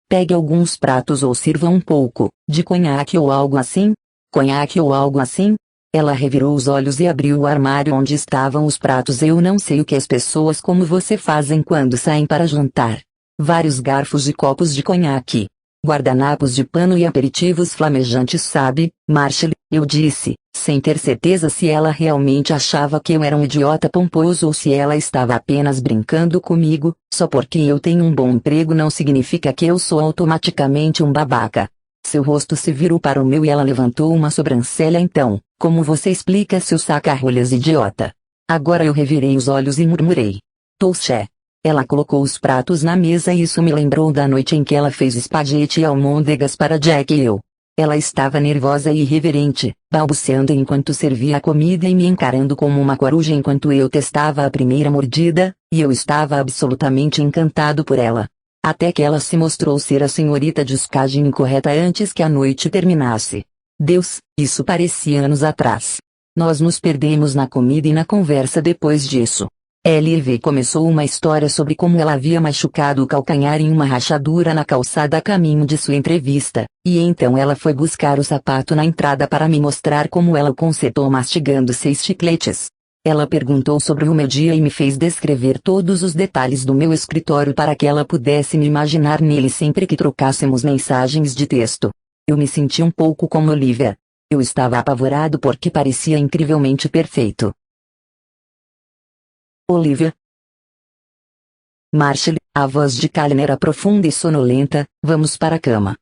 pegue alguns pratos ou sirva um pouco, de conhaque ou algo assim? Conhaque ou algo assim? Ela revirou os olhos e abriu o armário onde estavam os pratos. Eu não sei o que as pessoas como você fazem quando saem para jantar. Vários garfos e copos de conhaque. Guardanapos de pano e aperitivos flamejantes, sabe, Marshall, eu disse, sem ter certeza se ela realmente achava que eu era um idiota pomposo ou se ela estava apenas brincando comigo. Só porque eu tenho um bom emprego não significa que eu sou automaticamente um babaca. Seu rosto se virou para o meu e ela levantou uma sobrancelha. Então, como você explica seu saca-rolhas, idiota? Agora eu revirei os olhos e murmurei. Touché. Ela colocou os pratos na mesa e isso me lembrou da noite em que ela fez espaguete e almôndegas para Jack e eu. Ela estava nervosa e irreverente, balbuciando enquanto servia a comida e me encarando como uma coruja enquanto eu testava a primeira mordida, e eu estava absolutamente encantado por ela. Até que ela se mostrou ser a senhorita descagem incorreta antes que a noite terminasse. Deus, isso parecia anos atrás. Nós nos perdemos na comida e na conversa depois disso. L.V. começou uma história sobre como ela havia machucado o calcanhar em uma rachadura na calçada a caminho de sua entrevista, e então ela foi buscar o sapato na entrada para me mostrar como ela o consertou mastigando 6 chicletes. Ela perguntou sobre o meu dia e me fez descrever todos os detalhes do meu escritório para que ela pudesse me imaginar nele sempre que trocássemos mensagens de texto. Eu me senti um pouco como Olivia. Eu estava apavorado porque parecia incrivelmente perfeito. Olivia. Marshall, a voz de Callan era profunda e sonolenta. Vamos para a cama.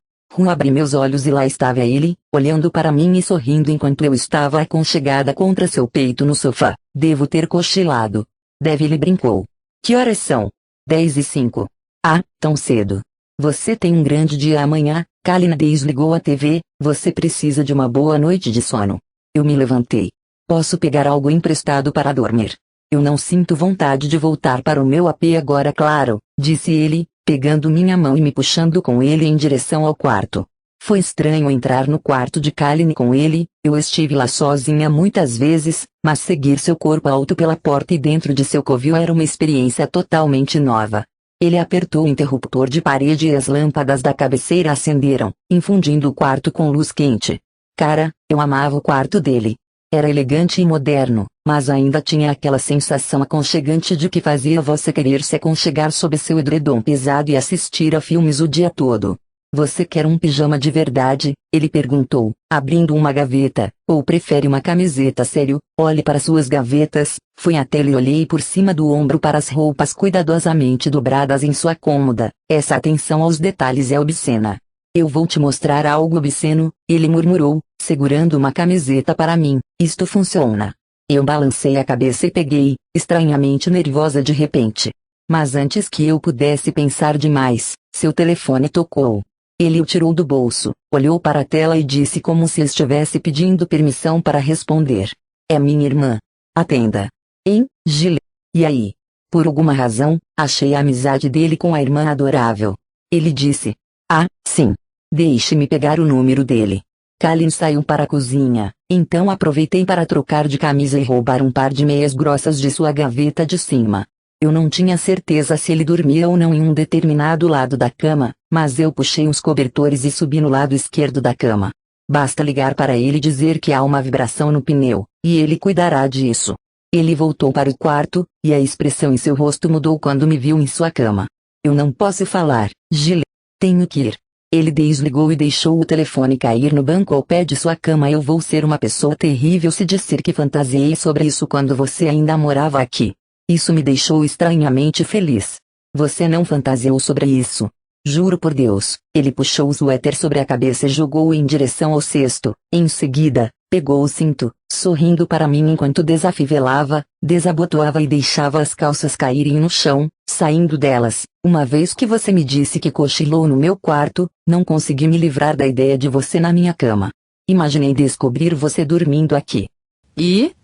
Abri meus olhos e lá estava ele, olhando para mim e sorrindo enquanto eu estava aconchegada contra seu peito no sofá. Devo ter cochilado. Ele brincou. Que horas são? 10:05. Ah, tão cedo. Você tem um grande dia amanhã. Callan desligou a TV. Você precisa de uma boa noite de sono. Eu me levantei. Posso pegar algo emprestado para dormir? Eu não sinto vontade de voltar para o meu AP agora, claro, disse ele, pegando minha mão e me puxando com ele em direção ao quarto. Foi estranho entrar no quarto de Callan com ele. Eu estive lá sozinha muitas vezes, mas seguir seu corpo alto pela porta e dentro de seu covil era uma experiência totalmente nova. Ele apertou o interruptor de parede e as lâmpadas da cabeceira acenderam, infundindo o quarto com luz quente. Cara, eu amava o quarto dele. Era elegante e moderno, mas ainda tinha aquela sensação aconchegante de que fazia você querer se aconchegar sob seu edredom pesado e assistir a filmes o dia todo. Você quer um pijama de verdade? Ele perguntou, abrindo uma gaveta, ou prefere uma camiseta? Sério, olhe para suas gavetas. Fui até ele e olhei por cima do ombro para as roupas cuidadosamente dobradas em sua cômoda. Essa atenção aos detalhes é obscena. Eu vou te mostrar algo obsceno, ele murmurou, segurando uma camiseta para mim. Isto funciona. Eu balancei a cabeça e peguei, estranhamente nervosa de repente. Mas antes que eu pudesse pensar demais, seu telefone tocou. Ele o tirou do bolso, olhou para a tela e disse como se estivesse pedindo permissão para responder. É minha irmã. Atenda. Hein, Gile? E aí? Por alguma razão, achei a amizade dele com a irmã adorável. Ele disse. Ah, sim. Deixe-me pegar o número dele. Callan saiu para a cozinha, então aproveitei para trocar de camisa e roubar um par de meias grossas de sua gaveta de cima. Eu não tinha certeza se ele dormia ou não em um determinado lado da cama, mas eu puxei uns cobertores e subi no lado esquerdo da cama. Basta ligar para ele e dizer que há uma vibração no pneu, e ele cuidará disso. Ele voltou para o quarto, e a expressão em seu rosto mudou quando me viu em sua cama. Eu não posso falar, Gile. Tenho que ir. Ele desligou e deixou o telefone cair no banco ao pé de sua cama. Eu vou ser uma pessoa terrível se disser que fantasiei sobre isso quando você ainda morava aqui. Isso me deixou estranhamente feliz. Você não fantasiou sobre isso. Juro por Deus. Ele puxou o suéter sobre a cabeça e jogou-o em direção ao cesto. Em seguida, pegou o cinto, sorrindo para mim enquanto desafivelava, desabotoava e deixava as calças caírem no chão, saindo delas. Uma vez que você me disse que cochilou no meu quarto, não consegui me livrar da ideia de você na minha cama. Imaginei descobrir você dormindo aqui.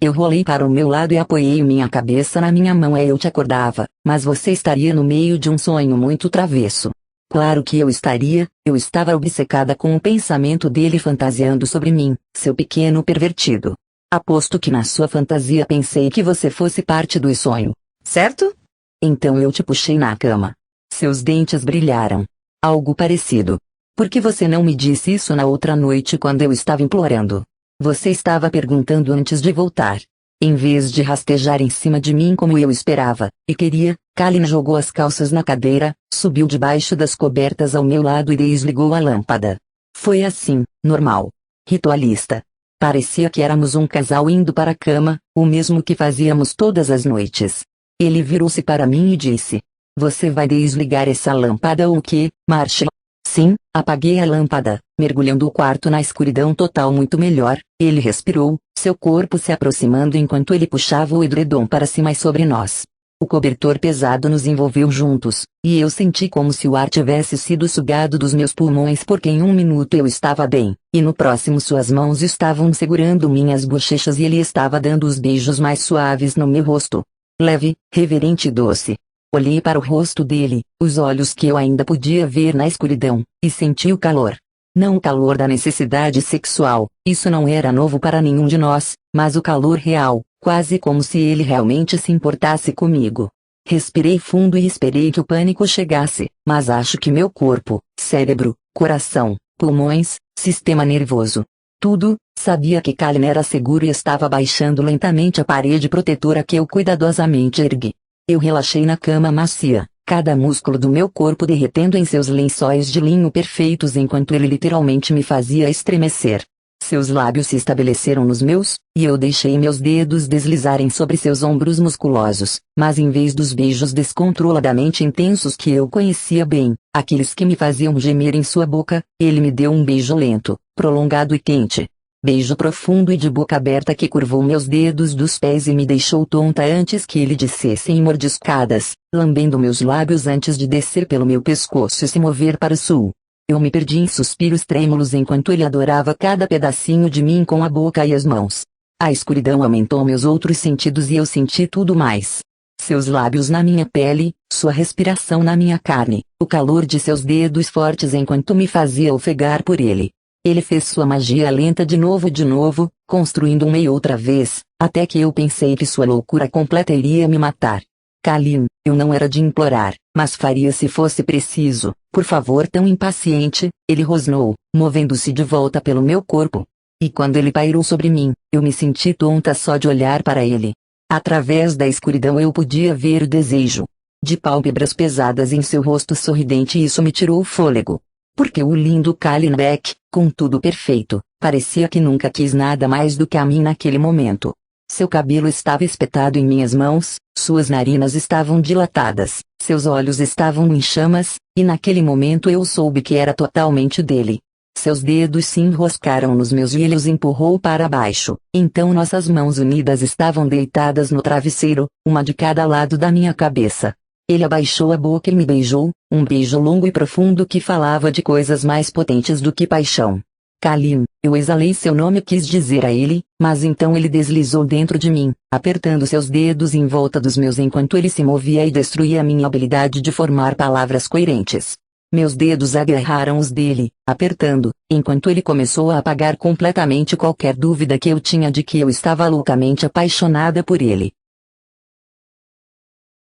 Eu rolei para o meu lado e apoiei minha cabeça na minha mão. Eu te acordava, mas você estaria no meio de um sonho muito travesso. Claro que eu estaria, eu estava obcecada com o pensamento dele fantasiando sobre mim, seu pequeno pervertido. Aposto que na sua fantasia pensei que você fosse parte do sonho, certo? Então eu te puxei na cama. Seus dentes brilharam. Algo parecido. Por que você não me disse isso na outra noite quando eu estava implorando? Você estava perguntando antes de voltar. Em vez de rastejar em cima de mim como eu esperava, e queria, Kalina jogou as calças na cadeira, subiu debaixo das cobertas ao meu lado e desligou a lâmpada. Foi assim, normal. Ritualista. Parecia que éramos um casal indo para a cama, o mesmo que fazíamos todas as noites. Ele virou-se para mim e disse: Você vai desligar essa lâmpada ou o quê, Marshall? Sim, apaguei a lâmpada, mergulhando o quarto na escuridão total muito melhor. Ele respirou, seu corpo se aproximando enquanto ele puxava o edredom para cima e sobre nós. O cobertor pesado nos envolveu juntos, e eu senti como se o ar tivesse sido sugado dos meus pulmões porque em um minuto eu estava bem, e no próximo suas mãos estavam segurando minhas bochechas e ele estava dando os beijos mais suaves no meu rosto. Leve, reverente e doce. Olhei para o rosto dele, os olhos que eu ainda podia ver na escuridão, e senti o calor. Não o calor da necessidade sexual, isso não era novo para nenhum de nós, mas o calor real, quase como se ele realmente se importasse comigo. Respirei fundo e esperei que o pânico chegasse, mas acho que meu corpo, cérebro, coração, pulmões, sistema nervoso, tudo, sabia que Kalina era seguro e estava baixando lentamente a parede protetora que eu cuidadosamente ergui. Eu relaxei na cama macia, cada músculo do meu corpo derretendo em seus lençóis de linho perfeitos enquanto ele literalmente me fazia estremecer. Seus lábios se estabeleceram nos meus, e eu deixei meus dedos deslizarem sobre seus ombros musculosos, mas em vez dos beijos descontroladamente intensos que eu conhecia bem, aqueles que me faziam gemer em sua boca, ele me deu um beijo lento, prolongado e quente. Beijo profundo e de boca aberta que curvou meus dedos dos pés e me deixou tonta antes que ele dissesse em mordiscadas, lambendo meus lábios antes de descer pelo meu pescoço e se mover para o sul. Eu me perdi em suspiros trêmulos enquanto ele adorava cada pedacinho de mim com a boca e as mãos. A escuridão aumentou meus outros sentidos e eu senti tudo mais. Seus lábios na minha pele, sua respiração na minha carne, o calor de seus dedos fortes enquanto me fazia ofegar por ele. Ele fez sua magia lenta de novo, construindo uma e outra vez, até que eu pensei que sua loucura completa iria me matar. Kalin, eu não era de implorar, mas faria se fosse preciso. Por favor, tão impaciente, ele rosnou, movendo-se de volta pelo meu corpo. E quando ele pairou sobre mim, eu me senti tonta só de olhar para ele. Através da escuridão eu podia ver o desejo de pálpebras pesadas em seu rosto sorridente e isso me tirou o fôlego. Porque o lindo Kalin Beck, com tudo perfeito, parecia que nunca quis nada mais do que a mim naquele momento. Seu cabelo estava espetado em minhas mãos, suas narinas estavam dilatadas, seus olhos estavam em chamas, e naquele momento eu soube que era totalmente dele. Seus dedos se enroscaram nos meus e ele os empurrou para baixo, então nossas mãos unidas estavam deitadas no travesseiro, uma de cada lado da minha cabeça. Ele abaixou a boca e me beijou, um beijo longo e profundo que falava de coisas mais potentes do que paixão. Kalin, eu exalei seu nome e quis dizer a ele, mas então ele deslizou dentro de mim, apertando seus dedos em volta dos meus enquanto ele se movia e destruía a minha habilidade de formar palavras coerentes. Meus dedos agarraram os dele, apertando, enquanto ele começou a apagar completamente qualquer dúvida que eu tinha de que eu estava loucamente apaixonada por ele.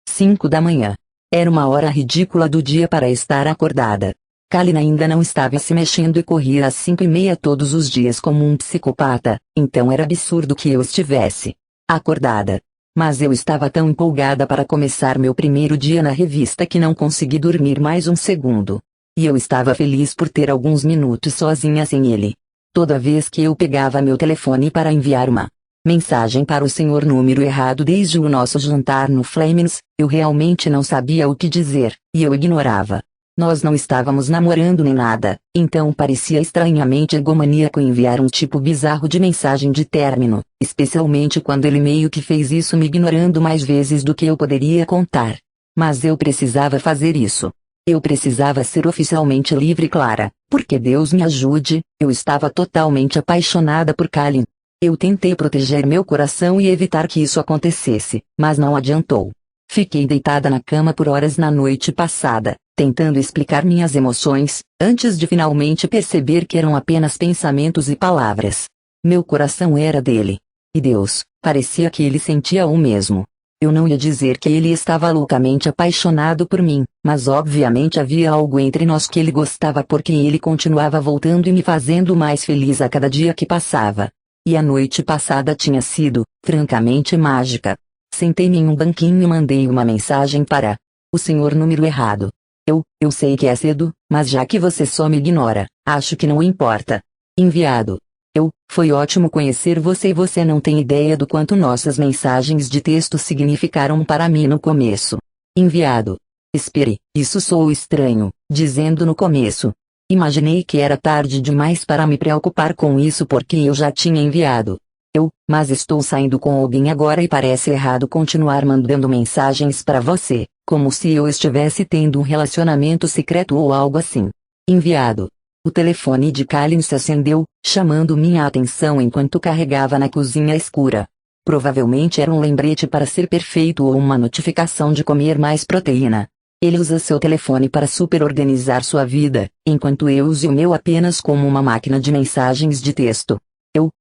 5 da manhã. Era uma hora ridícula do dia para estar acordada. Kalin ainda não estava se mexendo e corria às 5:30 todos os dias como um psicopata, então era absurdo que eu estivesse acordada. Mas eu estava tão empolgada para começar meu primeiro dia na revista que não consegui dormir mais um segundo. E eu estava feliz por ter alguns minutos sozinha sem ele. Toda vez que eu pegava meu telefone para enviar uma mensagem para o senhor número errado desde o nosso jantar no Flemings, eu realmente não sabia o que dizer, e eu ignorava. Nós não estávamos namorando nem nada, então parecia estranhamente egomaníaco enviar um tipo bizarro de mensagem de término, especialmente quando ele meio que fez isso me ignorando mais vezes do que eu poderia contar. Mas eu precisava fazer isso. Eu precisava ser oficialmente livre e clara, porque Deus me ajude, eu estava totalmente apaixonada por Kalin. Eu tentei proteger meu coração e evitar que isso acontecesse, mas não adiantou. Fiquei deitada na cama por horas na noite passada, tentando explicar minhas emoções, antes de finalmente perceber que eram apenas pensamentos e palavras. Meu coração era dele. E Deus, parecia que ele sentia o mesmo. Eu não ia dizer que ele estava loucamente apaixonado por mim, mas obviamente havia algo entre nós que ele gostava porque ele continuava voltando e me fazendo mais feliz a cada dia que passava. E a noite passada tinha sido, francamente mágica. Sentei-me em um banquinho e mandei uma mensagem para o senhor número errado. Eu sei que é cedo, mas já que você só me ignora, acho que não importa. Enviado. Foi ótimo conhecer você e você não tem ideia do quanto nossas mensagens de texto significaram para mim no começo. Enviado. Espere, isso soou estranho, dizendo no começo. Imaginei que era tarde demais para me preocupar com isso porque eu já tinha enviado. Mas estou saindo com alguém agora e parece errado continuar mandando mensagens para você, como se eu estivesse tendo um relacionamento secreto ou algo assim. Enviado. O telefone de Kalin se acendeu, chamando minha atenção enquanto carregava na cozinha escura. Provavelmente era um lembrete para ser perfeito ou uma notificação de comer mais proteína. Ele usa seu telefone para superorganizar sua vida, enquanto eu uso o meu apenas como uma máquina de mensagens de texto.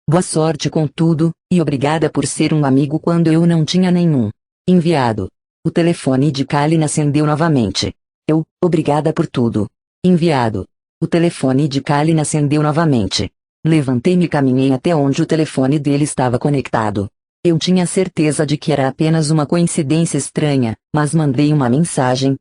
Boa sorte com tudo, e obrigada por ser um amigo quando eu não tinha nenhum. Enviado. O telefone de Kalin acendeu novamente. Obrigada por tudo. Enviado. O telefone de Kalin acendeu novamente. Levantei-me e caminhei até onde o telefone dele estava conectado. Eu tinha certeza de que era apenas uma coincidência estranha, mas mandei uma mensagem.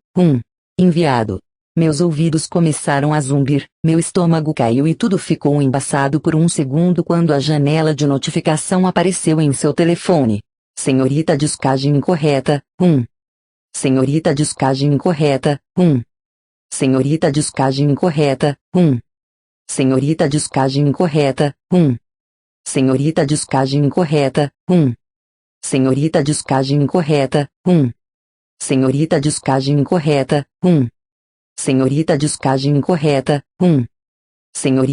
Enviado. Meus ouvidos começaram a zumbir, meu estômago caiu e tudo ficou embaçado por um segundo quando a janela de notificação apareceu em seu telefone. Senhorita descagem incorreta, Senhorita descagem incorreta, Senhorita descagem incorreta, Senhorita descagem incorreta, Senhorita descagem incorreta, Senhorita descagem incorreta, Senhorita descagem incorreta, Senhorita descagem incorreta, Senhorita